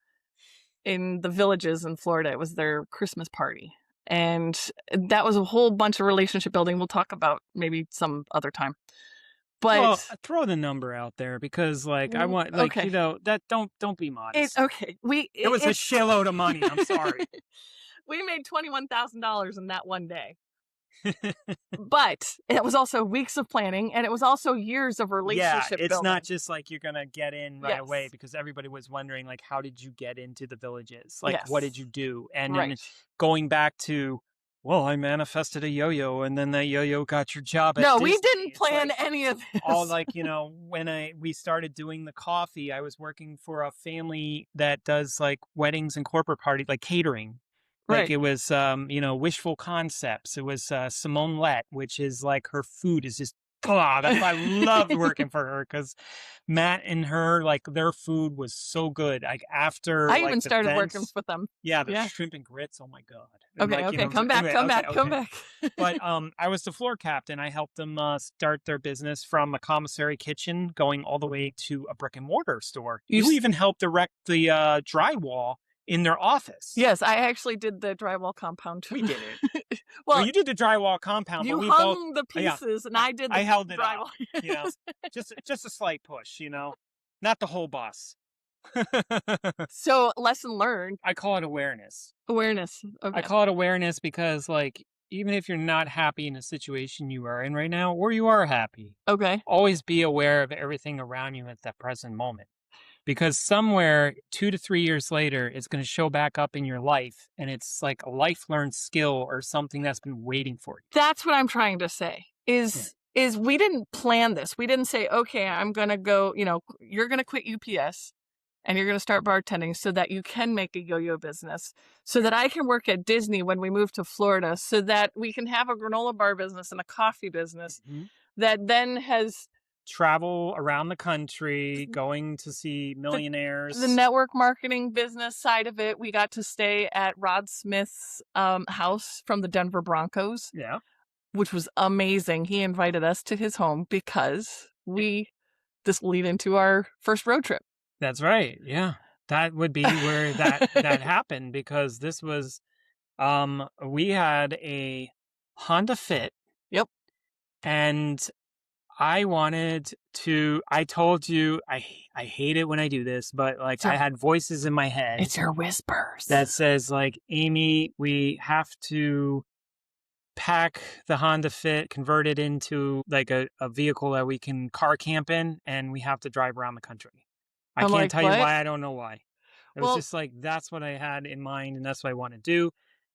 in the Villages in Florida. It was their Christmas party. And that was a whole bunch of relationship building. We'll talk about maybe some other time. But throw the number out there because I want that don't be modest. It's okay. It was a shitload of money. I'm sorry. We made $21,000 in that one day. But it was also weeks of planning, and it was also years of relationship building. It's not just you're gonna get in right away, because everybody was wondering how did you get into the Villages? What did you do? And then going back to, well, I manifested a yo-yo, and then that yo-yo got your job at Disney. We didn't plan any of this. All when we started doing the coffee, I was working for a family that does weddings and corporate parties, catering. Like Right. it was, Wishful Concepts. It was Simone Lett, which is like her food is just, that's why I loved working for her because Matt and her, like their food was so good. Like after I like even the started working vents, with them. yeah, the Yeah. shrimp and grits. Oh my God. And Okay, like, okay. Come back, anyway, come okay, back, come okay. back. But I was the floor captain. I helped them start their business from a commissary kitchen going all the way to a brick and mortar store. You You s even helped erect the drywall in their office. Yes, I actually did the drywall compound. We did it. Well, Well, you did the drywall compound, but you we both, hung the yeah, pieces and I, I did I the held it up, drywall. you know, just a slight push, not the whole bus. So, lesson learned, I call it awareness. awareness. I Okay. call it awareness because, like, even if you're not happy in a situation you are in right now, or you are happy, Okay. always be aware of everything around you at that present moment. Because somewhere 2 to 3 years later, it's going to show back up in your life, and it's like a life learned skill or something that's been waiting for you. That's what I'm trying to say. Yeah. Is we didn't plan this. We didn't say, "Okay, I'm going to go, you're going to quit UPS and you're going to start bartending so that you can make a yo-yo business, so that I can work at Disney when we move to Florida, so that we can have a granola bar business and a coffee business Mhm. that then has Travel around the country, going to see the millionaires. network marketing business side of it. We got to stay at Rod Smith's house from the Denver Broncos, Yeah, which was amazing. He invited us to his home because this will lead into our first road trip. that's right. Yeah. That would be where that happened because this was we had a Honda Fit Yep. and I told you I hate it when I do this, but like I had voices in my head It's your whispers. that says like, Amy, we have to pack the Honda Fit, convert it into like a vehicle that we can car camp in, and we have to drive around the country. I I'm can't like, tell you what? why. I don't know why. It was Well, just like, that's what I had in mind, and that's what I want to do.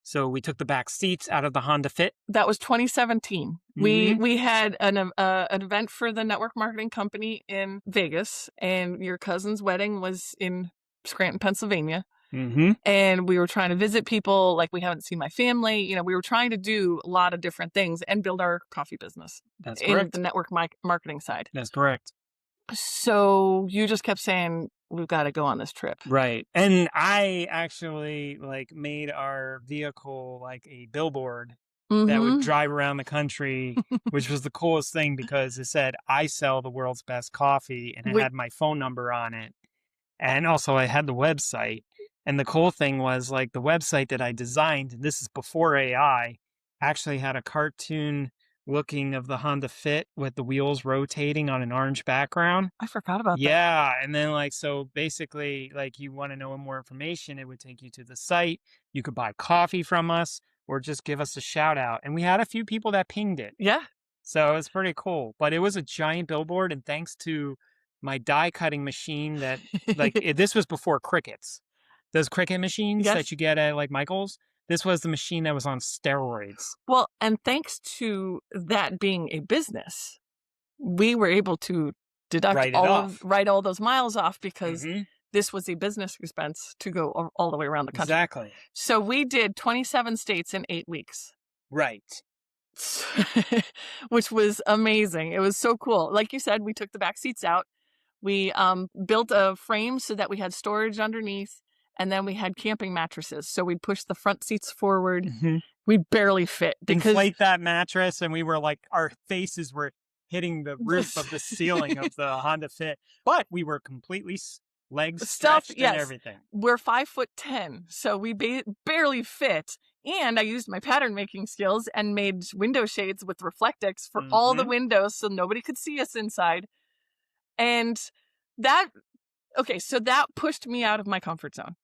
So we took the back seats out of the Honda Fit. that was 2017. Mhm. We had an event for the network marketing company in Vegas, and your cousin's wedding was in Scranton, Pennsylvania. Mhm. And we were trying to visit people like we haven't seen my family. We were trying to do a lot of different things and build our coffee business That's in the correct. network marketing side. That's correct. So you just kept saying, we've got to go on this trip. Right. And I actually like made our vehicle like a billboard that would Mm-hmm. drive around the country, which was the coolest thing because it said, I sell the world's best coffee, and it We, had my phone number on it. And also I had the website. And the cool thing was like the website that I designed, this is before AI, actually had a cartoon looking of the Honda Fit with the wheels rotating on an orange background. I forgot about that. Yeah, and then like so basically like you want to know more information, it would take you to the site. You could buy coffee from us or just give us a shout out. And we had a few people that pinged it. Yeah. So it's pretty cool. But it was a giant billboard, and thanks to my die cutting machine that this was before crickets. Those cricket machines Yes. that you get at like Michael's, this was the machine that was on steroids. Well, and thanks to that being a business, we were able to deduct write all those miles off because this was a business expense to go all the way around the country. Exactly. So we did 27 states in 8 weeks. Right. Which was amazing. It was so cool. Like you said, we took the back seats out. We built a frame so that we had storage underneath, and then we had camping mattresses. So we'd push the front seats forward. Mm-hmm. We barely fit. Inflate that mattress, and we were like, our faces were hitting the roof of the ceiling of the Honda Fit, but we were completely legs stretched and everything. We're 5'10", so we barely fit. And I used my pattern making skills and made window shades with Reflectix for all the windows so nobody could see us inside. And that pushed me out of my comfort zone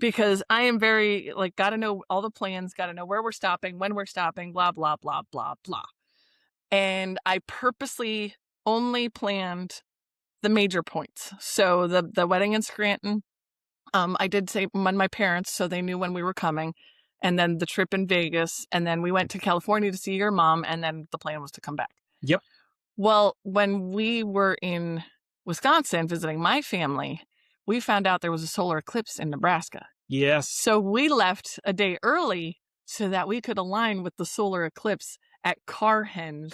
because I am very like, got to know all the plans, got to know where we're stopping, when we're stopping, blah, blah, blah, blah, blah. And I purposely only planned the major points. So the wedding in Scranton, I did say my parents, so they knew when we were coming. And then the trip in Vegas. And then we went to California to see your mom. And then the plan was to come back. Yep. Well, when we were in Wisconsin visiting my family, we found out there was a solar eclipse in Nebraska. Yes. So we left a day early so that we could align with the solar eclipse at Carhenge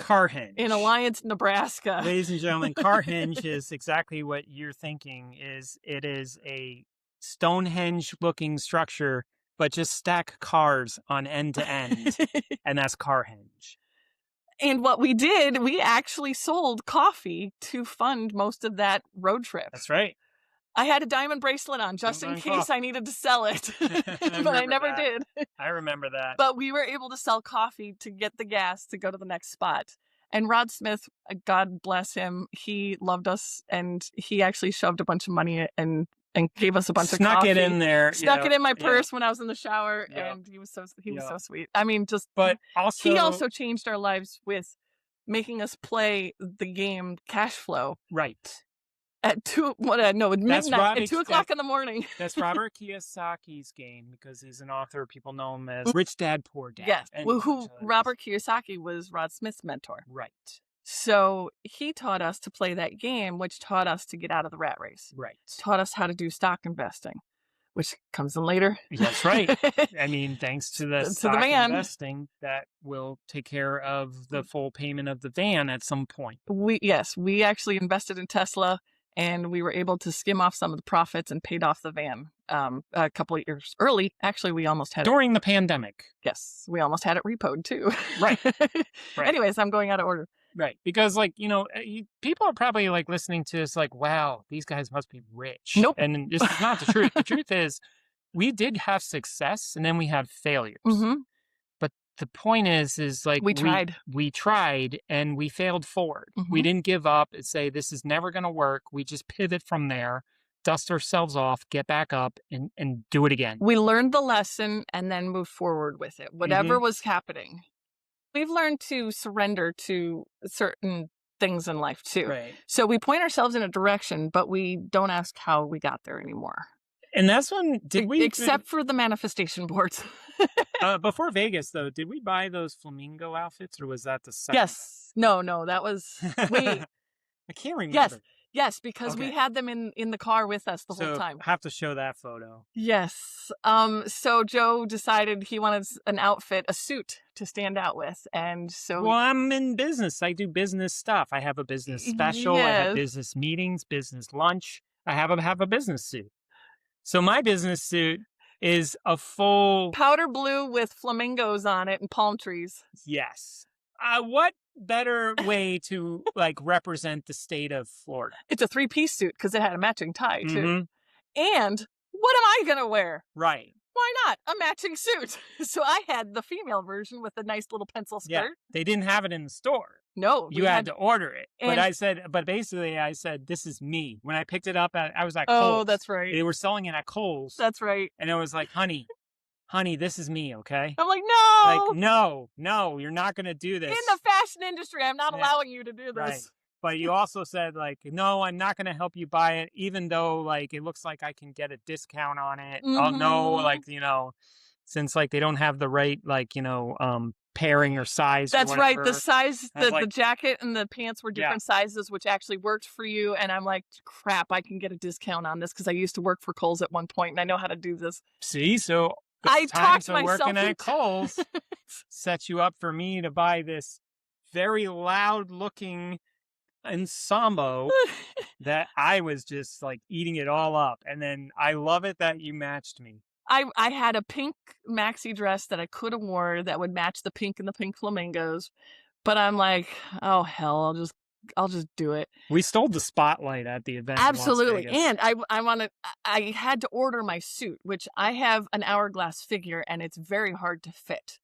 in Alliance, Nebraska. Ladies and gentlemen, Carhenge is exactly what you're thinking. It is a Stonehenge-looking structure, but just stack cars on end to end, and that's Carhenge. And what we did, we actually sold coffee to fund most of that road trip. That's right. I had a diamond bracelet on just in case I needed to sell it, but I never did. I remember that. But we were able to sell coffee to get the gas to go to the next spot. And Rod Smith, God bless him, he loved us, and he actually shoved a bunch of money and gave us a bunch of coffee. Snuck it in there. Snuck it in my purse when I was in the shower, and he was so sweet. I mean, but he also changed our lives with making us play the game Cash Flow. Right. At midnight at 2 o'clock in the morning. That's Robert Kiyosaki's game because he's an author. People know him as Rich Dad, Poor Dad. Yes. Robert Kiyosaki was Rod Smith's mentor. Right. So he taught us to play that game, which taught us to get out of the rat race. Right. Taught us how to do stock investing, which comes in later. That's right. I mean, thanks to the stock investing, that will take care of the full payment of the van at some point. We actually invested in Tesla. And we were able to skim off some of the profits and paid off the van a couple of years early. Actually, we almost had during the pandemic. Yes, we almost had it repoed too. Right. Anyways, I'm going out of order. Right, because people are probably listening to this wow, these guys must be rich. Nope. And this is not the truth. The truth is, we did have success, and then we had failures. Mm-hmm. But the point is we tried and we failed forward. Mm-hmm. We didn't give up and say this is never going to work. We just pivot from there, dust ourselves off, get back up, and do it again. We learned the lesson and then moved forward with it. Whatever was happening, we've learned to surrender to certain things in life too. Right. So we point ourselves in a direction, but we don't ask how we got there anymore. And that's when except for the manifestation boards. Before Vegas, though, did we buy those flamingo outfits, or was that the second? Yes. No, that was wait. I can't remember. Yes, because we had them in the car with us the whole time. Have to show that photo. Yes. So Joe decided he wanted an outfit, a suit to stand out with, and so. Well, I'm in business. I do business stuff. I have a business special. Yes. I have business meetings, business lunch. I have a business suit. So my business suit is a full powder blue with flamingos on it and palm trees. Yes. What better way to represent the state of Florida? It's a 3-piece suit because it had a matching tie too. And what am I gonna wear? Right. Why not a matching suit? So I had the female version with a nice little pencil skirt. Yeah, they didn't have it in the store. No, you had to order it. But basically I said, this is me. When I picked it up, I was at Kohl's. Oh, that's right. They were selling it at Kohl's. That's right. And it was like, honey, this is me, okay? I'm like, no. No, you're not going to do this. In the fashion industry, I'm not allowing you to do this. Right. But you also said, no, I'm not going to help you buy it, even though, it looks like I can get a discount on it. Oh, no, since, they don't have the right, pairing or size. That's right. The size, the jacket and the pants were different sizes, which actually worked for you. And I'm like, crap, I can get a discount on this because I used to work for Kohl's at one point and I know how to do this. See, so I talked myself working at Kohl's set you up for me to buy this very loud looking ensemble that I was just eating it all up. And then I love it that you matched me. I had a pink maxi dress that I could have worn that would match the pink and the pink flamingos, but I'm like, oh hell, I'll just do it. We stole the spotlight at the event. Absolutely. And I had to order my suit, which I have an hourglass figure and it's very hard to fit.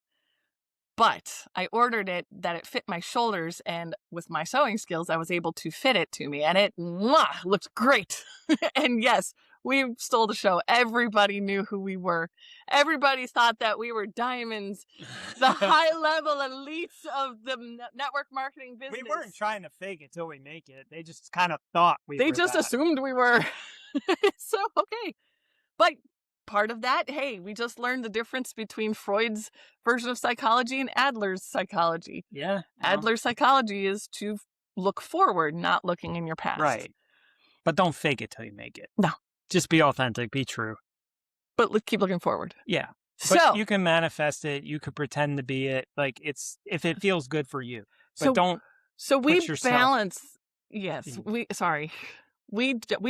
But I ordered it that it fit my shoulders, and with my sewing skills, I was able to fit it to me, and it looked great. And yes, we stole the show. Everybody knew who we were. Everybody thought that we were diamonds, the high-level elites of the network marketing business. We weren't trying to fake it till we make it. They just kind of thought we were. They just assumed we were. So, okay. But part of that, hey, we just learned the difference between Freud's version of psychology and Adler's psychology. Yeah. Adler's psychology is to look forward, not looking in your past. Right. But don't fake it till you make it. No. Just be authentic, be true. But let's keep looking forward. Yeah. So But you can manifest it. You could pretend to be it. Like if it feels good for you. But don't we put yourself. balance. Yes, we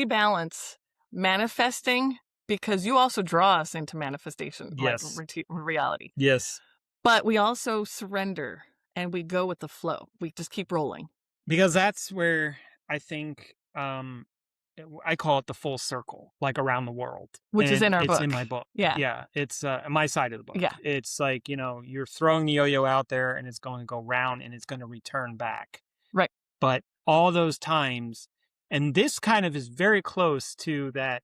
balance manifesting, because you also draw us into manifestation, Yes. like reality. Yes. But we also surrender and we go with the flow. We just keep rolling. Because that's where I think I call it the full circle, like around the world. Which is in our it's book. in my book. Yeah. Yeah. It's my side of the book. Yeah. It's like, you're throwing the yo-yo out there and it's going to go round and it's going to return back. Right. But all those times, and this kind of is very close to that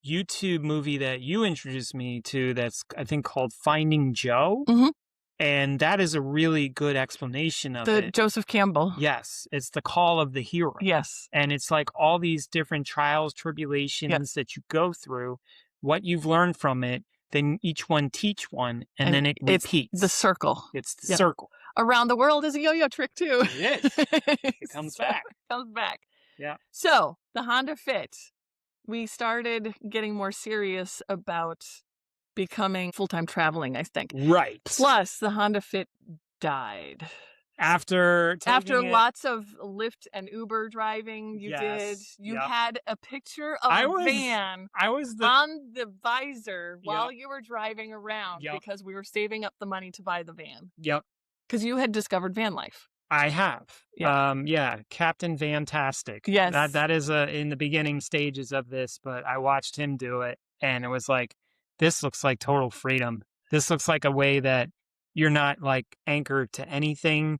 YouTube movie that you introduced me to that's, I think, called Finding Joe. Mm-hmm. And that is a really good explanation of it. Joseph Campbell. Yes. It's the call of the hero. Yes. And it's like all these different trials, tribulations that you go through, what you've learned from it, then each one teach one, and then it repeats. It's the circle. It's the circle. Around the world is a yo-yo trick, too. It is. It comes back. Comes back. Yeah. So, the Honda Fit, we started getting more serious about becoming full-time traveling, I think. Right. Plus, the Honda Fit died. After lots of Lyft and Uber driving, you did. You had a picture of a van on the visor while you were driving around because we were saving up the money to buy the van. Yep. Because you had discovered van life. I have. Yeah. Captain Fantastic. Yes. That is in the beginning stages of this, but I watched him do it and it was like, this looks like total freedom. This looks like a way that you're not like anchored to anything.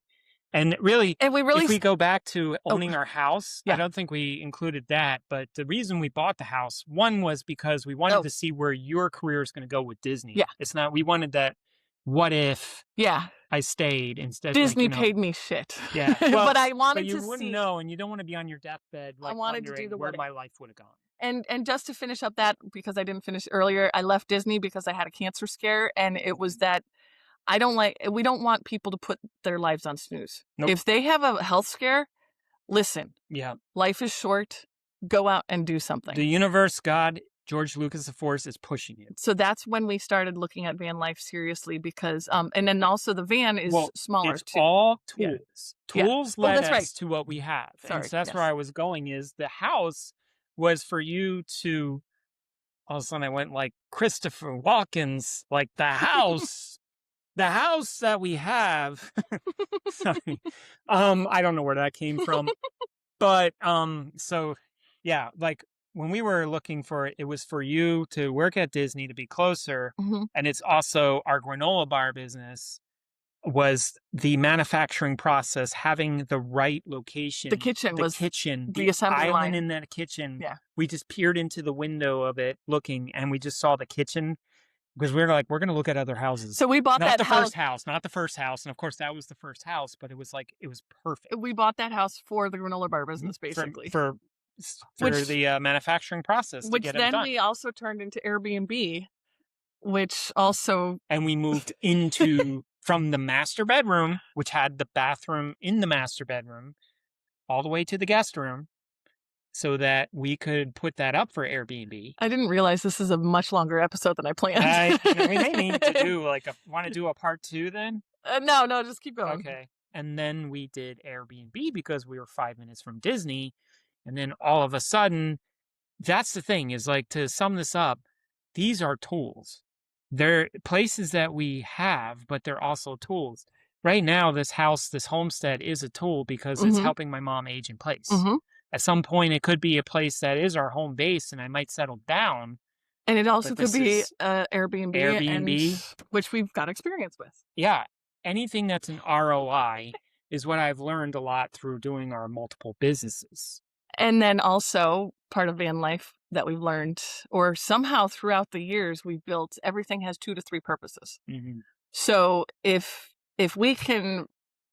And really, if we go back to owning our house, I don't think we included that. But the reason we bought the house, one was because we wanted to see where your career is going to go with Disney. Yeah. It's not, we wanted that, what if I stayed instead? Disney paid me shit. Yeah. Well, but I wanted to see. You wouldn't know, and you don't want to be on your deathbed like I wanted to do the where my life would have gone. And just to finish up that, because I didn't finish earlier, I left Disney because I had a cancer scare, and it was that we don't want people to put their lives on snooze. Nope. If they have a health scare, listen. Yeah. Life is short. Go out and do something. The universe, God, George Lucas, the Force is pushing you. So that's when we started looking at van life seriously because, and then also the van is smaller it's too. All tools. Yeah. Tools led us to what we have. Sorry. And so that's where I was going is the house was for you to, all of a sudden I went like Christopher Walken's, like the house, the house that we have. Sorry. I don't know where that came from, but, so yeah, like when we were looking for it, it was for you to work at Disney to be closer. Mm-hmm. And it's also our granola bar business was the manufacturing process, having the right location. The kitchen the assembly island line. In that kitchen. Yeah. We just peered into the window of it looking and we just saw the kitchen because we were like, we're going to look at other houses. So we bought not the first house. And of course that was the first house, but it was like, it was perfect. We bought that house for the granola bar business, basically. For the manufacturing process. Which to get then it done. We also turned into Airbnb, which also. And we moved into from the master bedroom, which had the bathroom in the master bedroom, all the way to the guest room, so that we could put that up for Airbnb. I didn't realize this is a much longer episode than I planned. We may need to do want to do a part 2 then? No, just keep going. Okay. And then we did Airbnb because we were 5 minutes from Disney. And then all of a sudden, that's the thing is like to sum this up, these are tools. They're places that we have, but they're also tools. Right now, this house, this homestead is a tool because it's helping my mom age in place. Mm-hmm. At some point, it could be a place that is our home base and I might settle down. And it also could be Airbnb, which we've got experience with. Yeah. Anything that's an ROI is what I've learned a lot through doing our multiple businesses. And then also part of van life that we've learned, or somehow throughout the years we've built, everything has 2 to 3 purposes. Mm-hmm. So if we can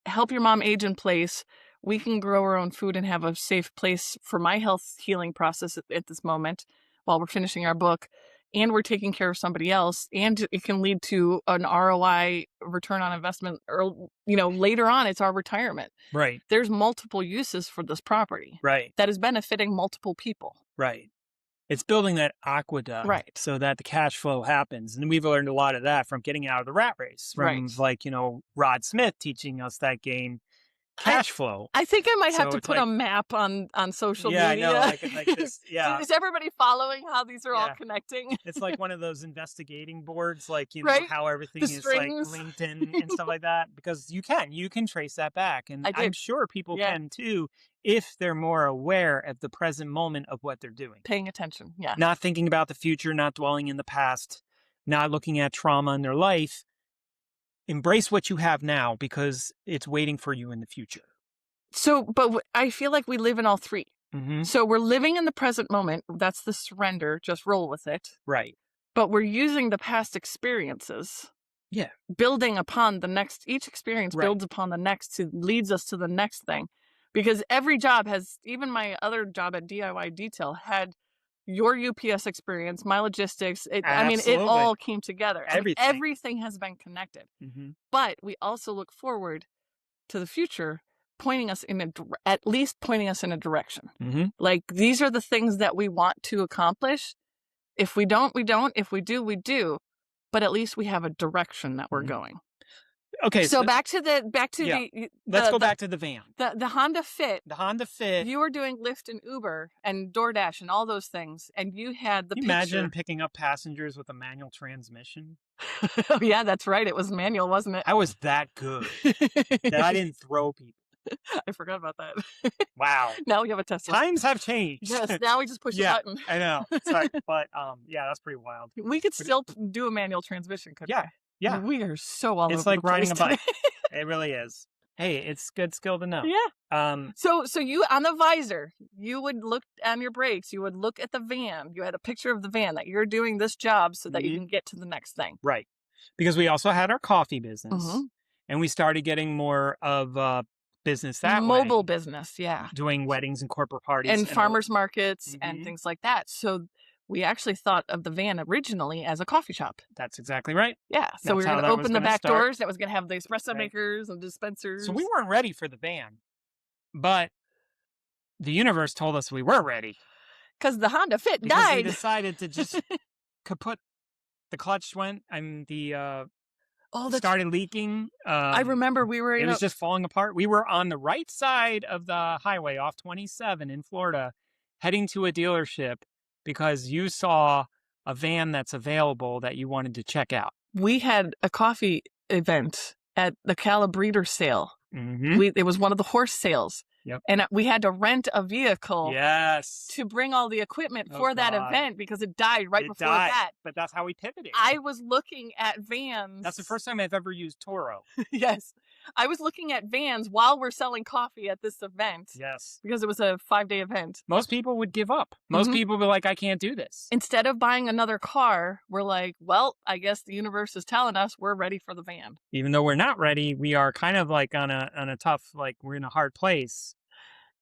help your mom age in place, we can grow our own food and have a safe place for my health healing process at this moment while we're finishing our book, and we're taking care of somebody else, and it can lead to an ROI, return on investment, or later on it's our retirement. Right. There's multiple uses for this property. Right. That is benefiting multiple people. Right. It's building that aqueduct Right. so that the cash flow happens. And we've learned a lot of that from getting out of the rat race, from Right. Rod Smith teaching us that game, cash flow. I think I might have So to it's put like, a map on social yeah, I know, media. like this, yeah, Is everybody following how these are all yeah. connecting? It's like one of those investigating boards, Right? how The everything is like strings. linked and stuff like that, because you can trace that back. And I I'm did. sure people Yeah. can too, if they're more aware at the present moment of what they're doing. Paying attention. Yeah. Not thinking about the future, not dwelling in the past, not looking at trauma in their life. Embrace what you have now because it's waiting for you in the future. So, but I feel like we live in all three. Mm-hmm. So we're living in the present moment. That's the surrender. Just roll with it. Right. But we're using the past experiences. Yeah. Building upon the next, each experience Right. builds upon the next, leads us to the next thing. Because every job has, even my other job at DIY Detail had your UPS experience, my logistics. I mean, it Absolutely. all came together. I mean, Everything. everything has been connected. Mm-hmm. But we also look forward to the future, pointing us at least pointing us in a direction. Mm-hmm. Like, these are the things that we want to accomplish. If we don't, we don't. If we do, we do. But at least we have a direction that we're going. Okay. So back to yeah. the Let's go back to the van. The Honda Fit. The Honda Fit. You were doing Lyft and Uber and DoorDash and all those things, and you had the Can you imagine picking up passengers with a manual transmission? Oh yeah, that's right. It was manual, wasn't it? I was that good that I didn't throw people. I forgot about that. Wow. Now we have a Tesla. Times have changed. Yes, now we just push a button. I know. Sorry. But yeah, that's pretty wild. We could still do a manual transmission, couldn't we? Yeah. I mean, we are so all It's over like the riding place a bike. today. It really is. Hey, it's good skill to know. Yeah. So you, on the visor, you would look on your brakes, you would look at the van. You had a picture of the van that you're doing this job so that you can get to the next thing. Right. Because we also had our coffee business. Mm-hmm. And we started getting more of business that Mobile way. business, yeah. Doing weddings and corporate parties. And farmers markets Mm-hmm. and things like that. So we actually thought of the van originally as a coffee shop. That's exactly right. Yeah. So we were going to open the back doors. That was going to have the espresso makers and dispensers. So we weren't ready for the van. But the universe told us we were ready. Because the Honda Fit because died. We decided to just kaput. The clutch went and started leaking. I remember we were... It was just falling apart. We were on the right side of the highway off 27 in Florida, heading to a dealership because you saw a van that's available that you wanted to check out. We had a coffee event at the Calibreeder sale. Mm-hmm. It was one of the horse sales. Yep. And we had to rent a vehicle yes. to bring all the equipment for that event because it died before that. But that's how we pivoted. I was looking at vans. That's the first time I've ever used Toro. Yes. I was looking at vans while we're selling coffee at this event. Yes. Because it was a 5-day event. Most people would give up. Most people would be like, I can't do this. Instead of buying another car, we're like, well, I guess the universe is telling us we're ready for the van. Even though we're not ready, we are kind of like on a tough, like we're in a hard place.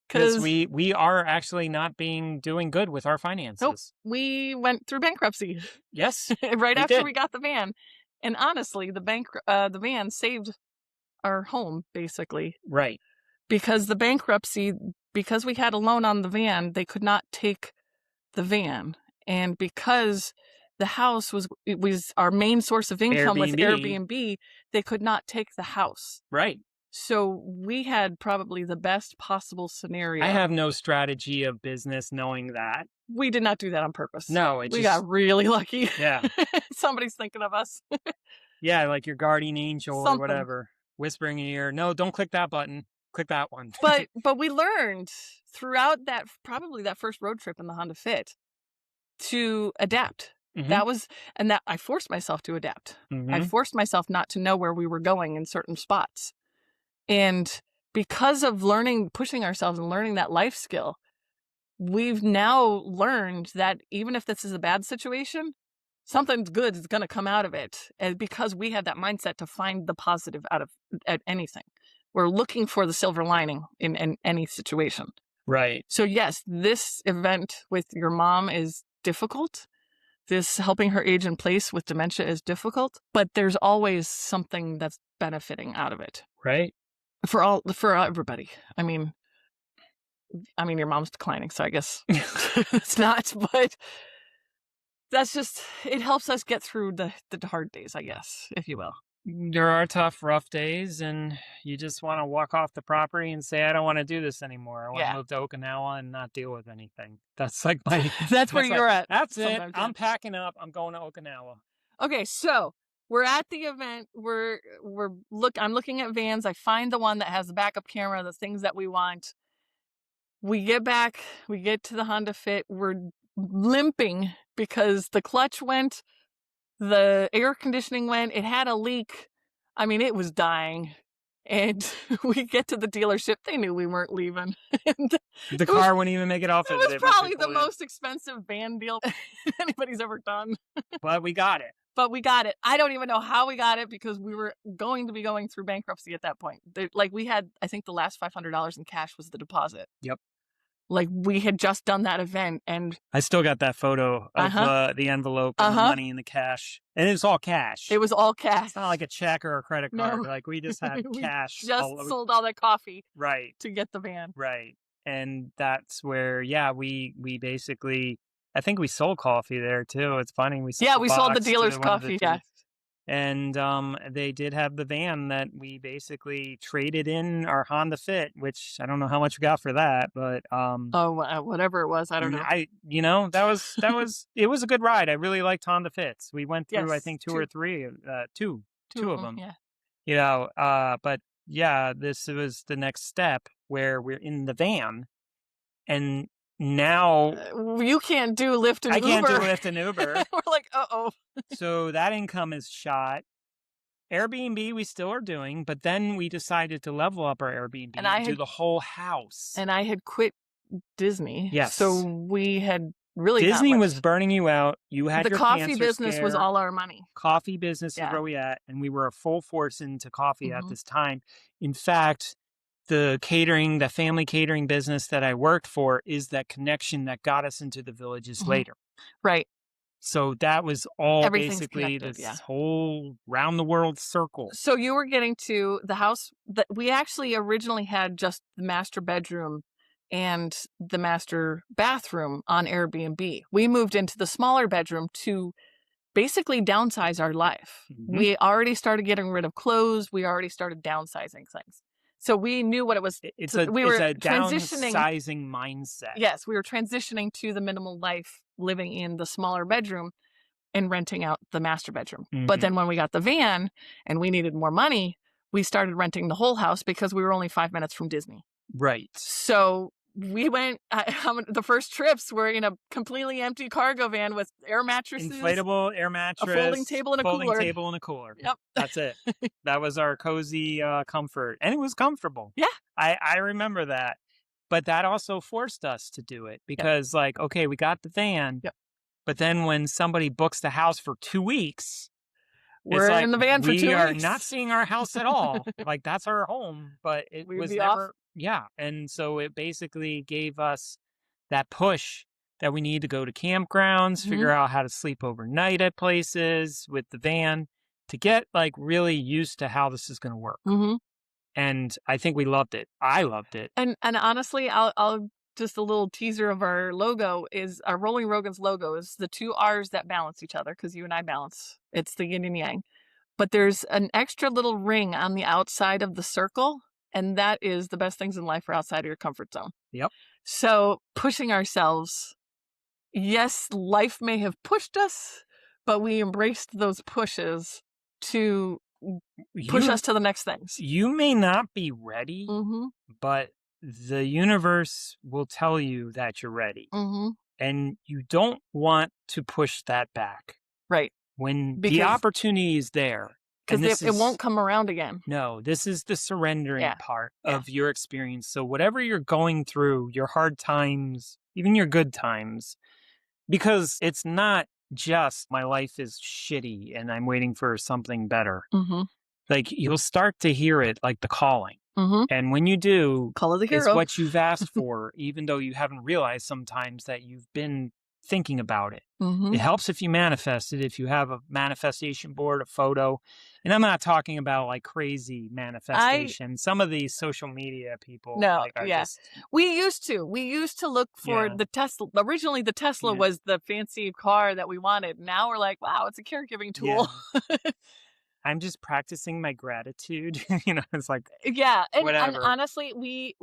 Because we are actually not doing good with our finances. Nope. We went through bankruptcy. Yes. Right after we got the van. And honestly, the van saved our home, basically. Right. Because the bankruptcy, because we had a loan on the van, they could not take the van. And because the house was our main source of income with Airbnb, they could not take the house. Right. So we had probably the best possible scenario. I have no strategy of business knowing that. We did not do that on purpose. No, we got really lucky. Yeah. Somebody's thinking of us. Yeah, like your guardian angel or whatever. Whispering in your ear, no, don't click that button. Click that one. But we learned throughout probably that first road trip in the Honda Fit to adapt. Mm-hmm. I forced myself to adapt. Mm-hmm. I forced myself not to know where we were going in certain spots. And because of pushing ourselves and learning that life skill, we've now learned that even if this is a bad situation, something good is going to come out of it. And because we have that mindset to find the positive at anything. We're looking for the silver lining in any situation. Right. So yes, this event with your mom is difficult. This helping her age in place with dementia is difficult, but there's always something that's benefiting out of it. Right. For everybody. I mean, I mean, your mom's declining, so I guess it's not, but that's just, it helps us get through the hard days, I guess, if you will. There are tough, rough days, and you just want to walk off the property and say, I don't want to do this anymore. I want to move to Okinawa and not deal with anything. That's like my... That's where you're at. That's it. sometimes, I'm packing up. I'm going to Okinawa. Okay, so we're at the event. I'm looking at vans. I find the one that has the backup camera, the things that we want. We get back, we get to the Honda Fit. We're limping because the clutch went, the air conditioning went, it had a leak. I mean, it was dying. And we get to the dealership. They knew we weren't leaving. And the car wouldn't even make it off. It was probably the most expensive van deal anybody's ever done. But we got it. I don't even know how we got it because we were going to be going through bankruptcy at that point. We had, I think the last $500 in cash was the deposit. Yep. Like, we had just done that event, and I still got that photo of the envelope and the money and the cash. And it was all cash. It was all cash. It's not like a check or a credit card. No. Like, we just had cash. Just sold all that coffee. Right. To get the van. Right. And that's where, we basically, I think we sold coffee there too. It's funny. We sold the dealer's coffee. Yeah. And they did have the van that we basically traded in our Honda Fit, which I don't know how much we got for that, but whatever it was, I don't know. That was it was a good ride. I really liked Honda Fits. We went through I think two of them. Yeah. But this was the next step where we're in the van, and now you can't do Lyft and Uber. I can't do Lyft and Uber. We're like, uh-oh. So that income is shot. Airbnb we still are doing, but then we decided to level up our Airbnb and do the whole house. And I had quit Disney. Yes. So we had really Disney was burning you out. You had the your coffee business scare. Was all our money. Coffee business is where we at, and we were a full force into coffee at this time. In fact, the family catering business that I worked for is that connection that got us into the villages later. Right. So that was all basically this whole round the world circle. So you were getting to the house that we actually originally had just the master bedroom and the master bathroom on Airbnb. We moved into the smaller bedroom to basically downsize our life. We already started getting rid of clothes. We already started downsizing things. So we knew what it was. It's a downsizing mindset. Yes, we were transitioning to the minimal life, living in the smaller bedroom and renting out the master bedroom. But then when we got the van and we needed more money, we started renting the whole house because we were only 5 minutes from Disney. Right. So we went, the first trips were in a completely empty cargo van with air mattresses. Inflatable air mattress. A folding table and a cooler. Folding table and a cooler. Yep. That's it. That was our cozy comfort. And it was comfortable. Yeah. I remember that. But that also forced us to do it because okay, we got the van. Yep. But then when somebody books the house for 2 weeks, we're in the van for 2 weeks. We are not seeing our house at all. That's our home, but it was never... Off. Yeah. And so it basically gave us that push that we need to go to campgrounds, figure out how to sleep overnight at places with the van to get really used to how this is going to work. And I think we loved it. I loved it. And honestly, I'll just a little teaser of our logo is our Rolling Rogans logo is the two R's that balance each other because you and I balance. It's the yin and yang. But there's an extra little ring on the outside of the circle. And that is the best things in life are outside of your comfort zone. Yep. So pushing ourselves, yes, life may have pushed us, but we embraced those pushes to push us to the next things. You may not be ready, but the universe will tell you that you're ready. And you don't want to push that back. Right. When the opportunity is there. Because it won't come around again. No, this is the surrendering part of your experience. So whatever you're going through, your hard times, even your good times, because it's not just my life is shitty and I'm waiting for something better. You'll start to hear it like the calling. And when you do, Call of the hero. It's what you've asked for, even though you haven't realized sometimes that you've been thinking about it. It helps if you manifest it, if you have a manifestation board, a photo. And I'm not talking about like crazy manifestation. Some of these social media people No, like are yeah. just We used to look for yeah, the Tesla. Originally, the Tesla yeah, was the fancy car that we wanted. Now we're like, wow, it's a caregiving tool. yeah. I'm just practicing my gratitude. It's like Yeah, and whatever. honestly,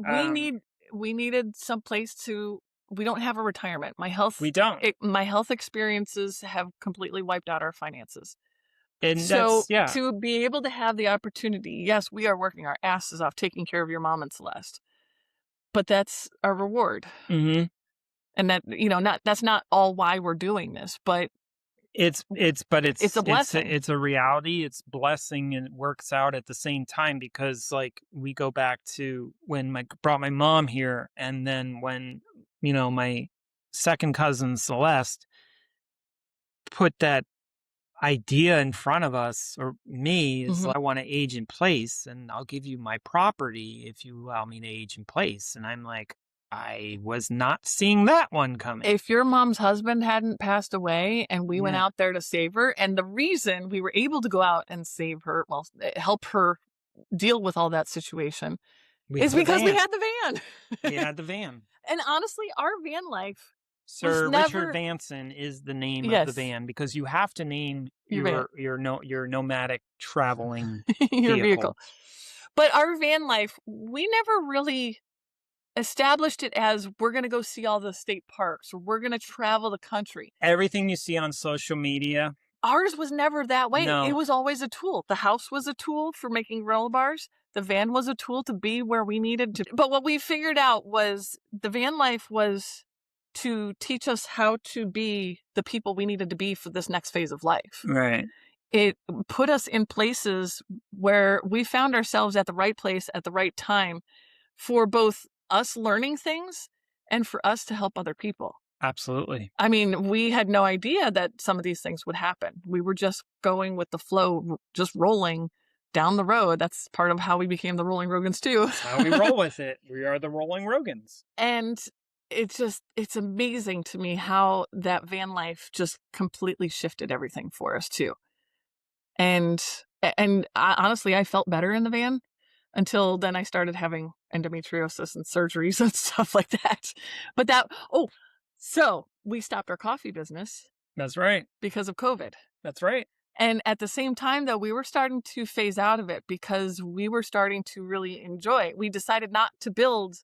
Um, we needed some place to. We don't have a retirement. we don't. My health experiences have completely wiped out our finances. And So that's yeah. to be able to have the opportunity, yes, we are working our asses off taking care of your mom and Celeste, but that's our reward. Mhm. And that, not that's not all why we're doing this, but But it's a blessing. it's a reality, it's blessing, and it works out at the same time because, like, we go back to when my brought my mom here, and then when, my second cousin Celeste put that idea in front of us, or me, is Mhm. I wanna age in place, and I'll give you my property if you allow me to age in place, and I'm like, I was not seeing that one coming. If your mom's husband hadn't passed away and we went Yeah, out there to save her, and the reason we were able to go out and save her, well, help her deal with all that situation, we is had a because we van. had the We van. had the van. And honestly, our van life was Sir Richard never. Vanson is the name of the Yes, van because you have to name your van, your nomadic traveling your vehicle. vehicle. But our van life, we never really established it as we're going to go see all the state parks or we're going to travel the country. Everything you see on social media, Ours was never that way. It no, was always a tool. The house was a tool for making granola bars. The van was a tool to be where we needed to. But what we figured out was the van life was to teach us how to be the people we needed to be for this next phase of life. right, It put us in places where we found ourselves at the right place at the right time for both us learning things and for us to help other people. absolutely. I mean, we had no idea that some of these things would happen. We were just going with the flow, just rolling down the road. That's part of how we became the Rolling Rogans too. That's how we roll with it. We are the Rolling Rogans. And it's amazing to me how that van life just completely shifted everything for us too. And honestly, I felt better in the van until then I started having endometriosis and surgeries and stuff like that. But so we stopped our coffee business That's right. because of COVID. That's right. And at the same time, though, we were starting to phase out of it because we were starting to really enjoy it. We decided not to build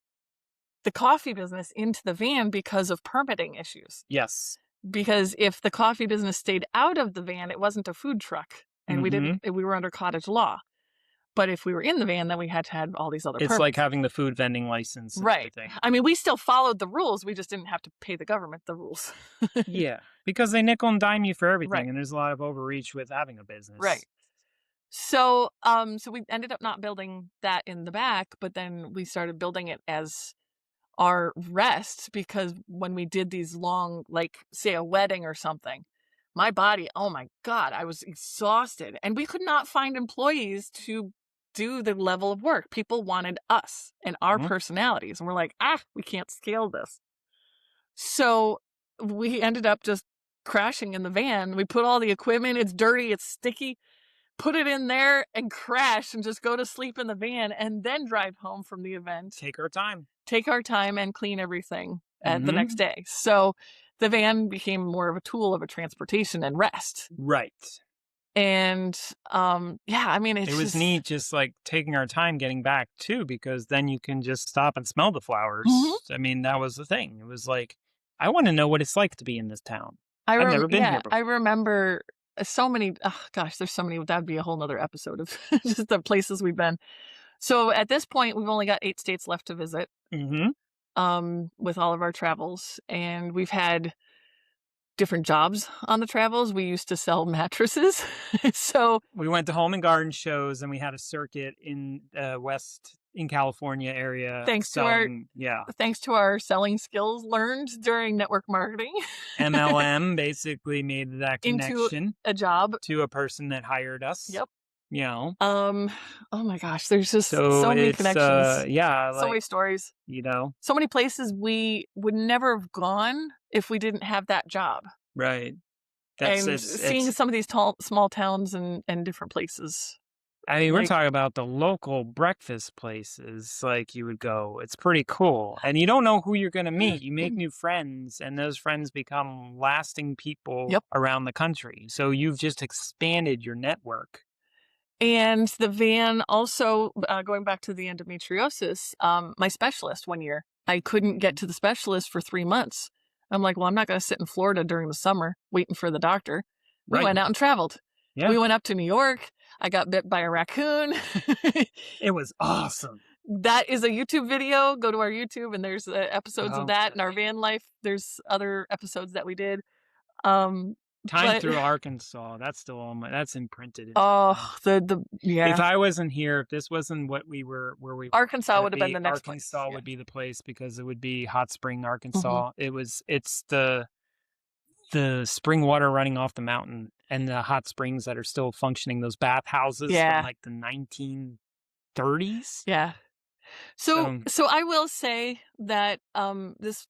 the coffee business into the van because of permitting issues. Yes. Because if the coffee business stayed out of the van, it wasn't a food truck. And Mhm. we were under cottage law. But if we were in the van, then we had to have all these other It's permits. like having the food vending license and Right. everything. I mean, we still followed the rules. We just didn't have to pay the government the rules. Yeah, because they nickel and dime you for everything, Right. and there's a lot of overreach with having a business. Right. So, so we ended up not building that in the back, but then we started building it as our rest because when we did these long, like say a wedding or something, my body, oh my God, I was exhausted. And we could not find employees to do the level of work. People wanted us and our Mhm. personalities. And we're like, we can't scale this. So we ended up just crashing in the van. We put all the equipment, it's dirty, it's sticky, put it in there and crash and just go to sleep in the van and then drive home from the event. Take our time. Take our time and clean everything the Mhm. next day. So the van became more of a tool of a transportation and rest. Right. And I mean, It was neat just like taking our time getting back too, because then you can just stop and smell the flowers. Mhm. I mean, that was the thing. It was like, I want to know what it's like to be in this town. I've never been here I before. remember so many, oh gosh, there's so many, that'd be a whole nother episode of just the places we've been. So at this point, we've only got 8 states left to visit Mm-hmm. with all of our travels. And we've had different jobs on the travels. We used to sell mattresses. So We went to home and garden shows, and we had a circuit in West in California area. Thanks to our selling skills learned during network marketing. MLM basically made that Into connection a job. to a person that hired us. Yep. Oh my gosh, there's just so many connections. So many stories. So many places we would never have gone if we didn't have that job. Right. Seeing some of these small towns and different places. I mean, we're talking about the local breakfast places, like you would go. It's pretty cool. And you don't know who you're going to meet. You make new friends, and those friends become lasting people around the country. So you've just expanded your network. And the van also, going back to the endometriosis, my specialist one year, I couldn't get to the specialist for 3 months. I'm like, well, I'm not going to sit in Florida during the summer waiting for the doctor. We went out and traveled. Yeah. We went up to New York. I got bit by a raccoon. It was awesome. That is a YouTube video. Go to our YouTube, and there's episodes of that. In our van life, there's other episodes that we did. Time through Arkansas. That's still on that's imprinted. Yeah. If I wasn't here, if this wasn't where we Arkansas would have been the next place. Arkansas would be the place, because it would be Hot Spring, Arkansas. It's the spring water running off the mountain and the hot springs that are still functioning, those bathhouses from like the 1930s. Yeah. So I will say that this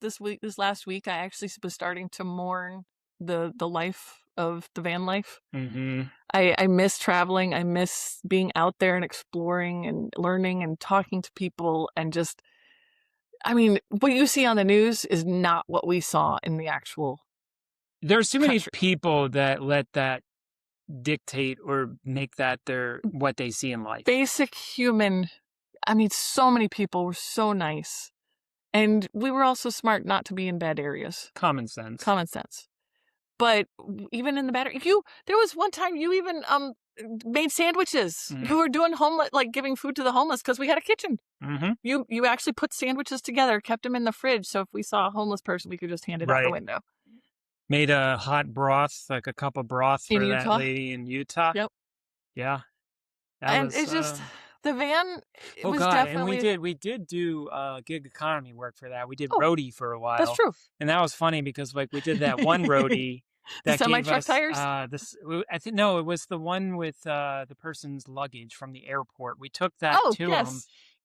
last week, I actually was starting to mourn the life of the van life. Mm-hmm. I miss traveling. I miss being out there and exploring and learning and talking to people, and just, I mean, what you see on the news is not what we saw in the actual. There's too many people that let that dictate or make that what they see in life. Basic human. I mean, so many people were so nice, and we were also smart not to be in bad areas. Common sense. But even in the bad area, there was one time you even made sandwiches. Mm-hmm. You were doing giving food to the homeless, because we had a kitchen. Mm-hmm. You actually put sandwiches together, kept them in the fridge, so if we saw a homeless person, we could just hand it out the window. Made a hot broth, like a cup of broth for that lady in Utah. Yep. Yeah. It's just the van. It was definitely. And we did do gig economy work for that. We did roadie for a while. That's true. And that was funny, because we did that one roadie. The semi-truck tires? I think no, it was the one with the person's luggage from the airport. We took that to him.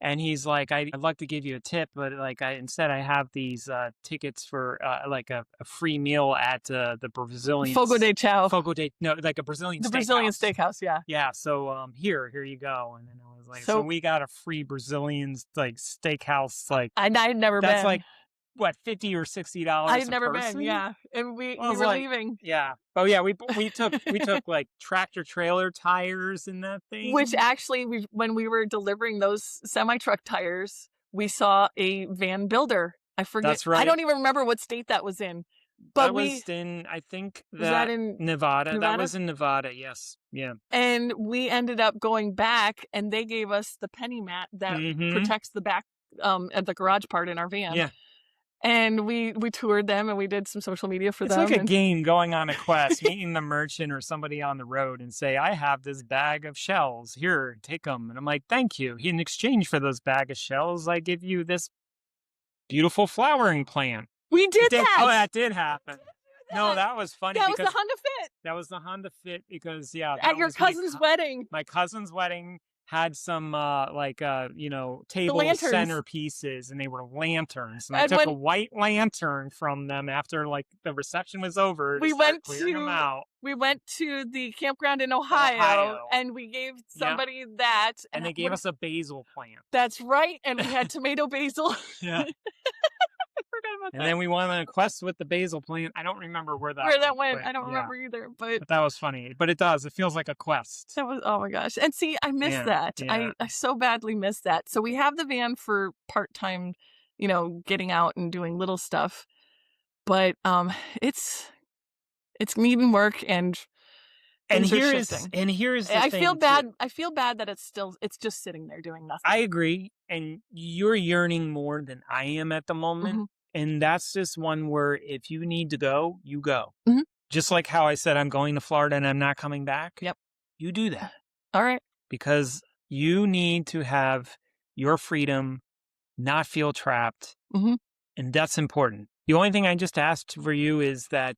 And he's like, I'd like to give you a tip, but instead I have these tickets for a free meal at the Brazilian Fogo de Chao. Like a Brazilian steakhouse. Brazilian steakhouse, yeah. Yeah, so here you go. And then I was like, so we got a free Brazilian steakhouse. I'd never been. That's like, what, $50 or $60? I'd never been, yeah. And we were leaving. Yeah. Oh yeah, we took like tractor trailer tires in that thing. Which actually, when we were delivering those semi-truck tires, we saw a van builder. I forget. That's right. I don't even remember what state that was in. But that was in, I think was that in Nevada. That was in Nevada, yes. Yeah. And we ended up going back, and they gave us the penny mat that protects the back at the garage part in our van. Yeah. And we toured them, and we did some social media for them. It's like a game, going on a quest, meeting the merchant or somebody on the road and say, I have this bag of shells. Here, take them. And I'm like, thank you. In exchange for those bag of shells, I give you this beautiful flowering plant. We did that. Oh, that did happen. No, that was funny. That was the Honda Fit. That was the Honda Fit, because, at your cousin's wedding. My cousin's wedding had some table centerpieces, and they were lanterns, and I took a white lantern from them after the reception was over. We went to the campground in Ohio. And we gave somebody that, and they gave us a basil plant. That's right, and we had tomato basil. Yeah. And then we went on a quest with the basil plant. I don't remember where that went. I don't remember either. But that was funny. But it does. It feels like a quest. That was, oh my gosh. And see, I miss that. Yeah. I so badly miss that. So we have the van for part-time, getting out and doing little stuff. But it's needing work, and here is the I feel bad. I feel bad that it's just sitting there doing nothing. I agree. And you're yearning more than I am at the moment. Mm-hmm. And that's just one where if you need to go, you go. Mm-hmm. Just like how I said, I'm going to Florida and I'm not coming back. Yep. You do that. All right. Because you need to have your freedom, not feel trapped. Mm-hmm. And that's important. The only thing I just asked for you is that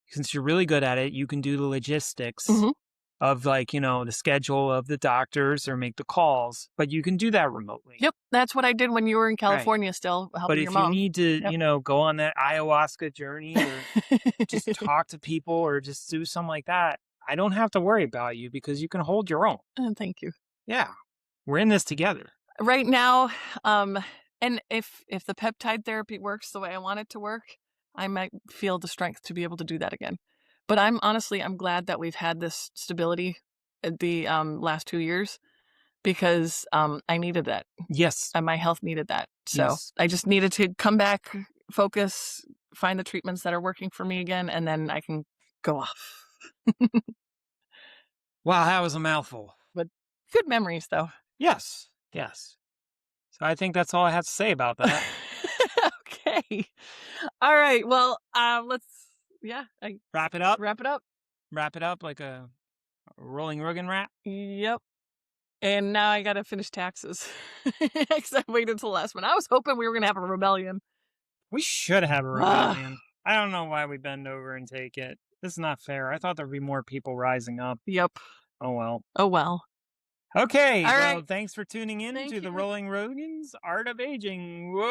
since you're really good at it, you can do the logistics. Mm-hmm. of like, the schedule of the doctors or make the calls, but you can do that remotely. Yep, that's what I did when you were in California still But helping if your you mom. need to, Yep. go on that ayahuasca journey or just talk to people or just do something like that, I don't have to worry about you because you can hold your own. Thank you. Yeah. We're in this together. Right now, and if the peptide therapy works the way I want it to work, I might feel the strength to be able to do that again. But I'm glad that we've had this stability at the last 2 years because I needed that. Yes. And my health needed that. So Yes. I just needed to come back, focus, find the treatments that are working for me again, and then I can go off. Wow, that was a mouthful. But good memories, though. Yes. Yes. So I think that's all I have to say about that. Okay. All right. Well, let's Wrap it up. wrap it up. Wrap it up like a rolling Rogan wrap. Yep. And now I gotta finish taxes. Because I waited till the last one. I was hoping we were gonna have a rebellion. We should have a rebellion. I don't know why we bend over and take it. This is not fair. I thought there'd be more people rising up. Yep. Oh well. Oh well. Okay. All Well, right. thanks for tuning in Thank to the you. Rolling Rogans Art of Aging. Whoa!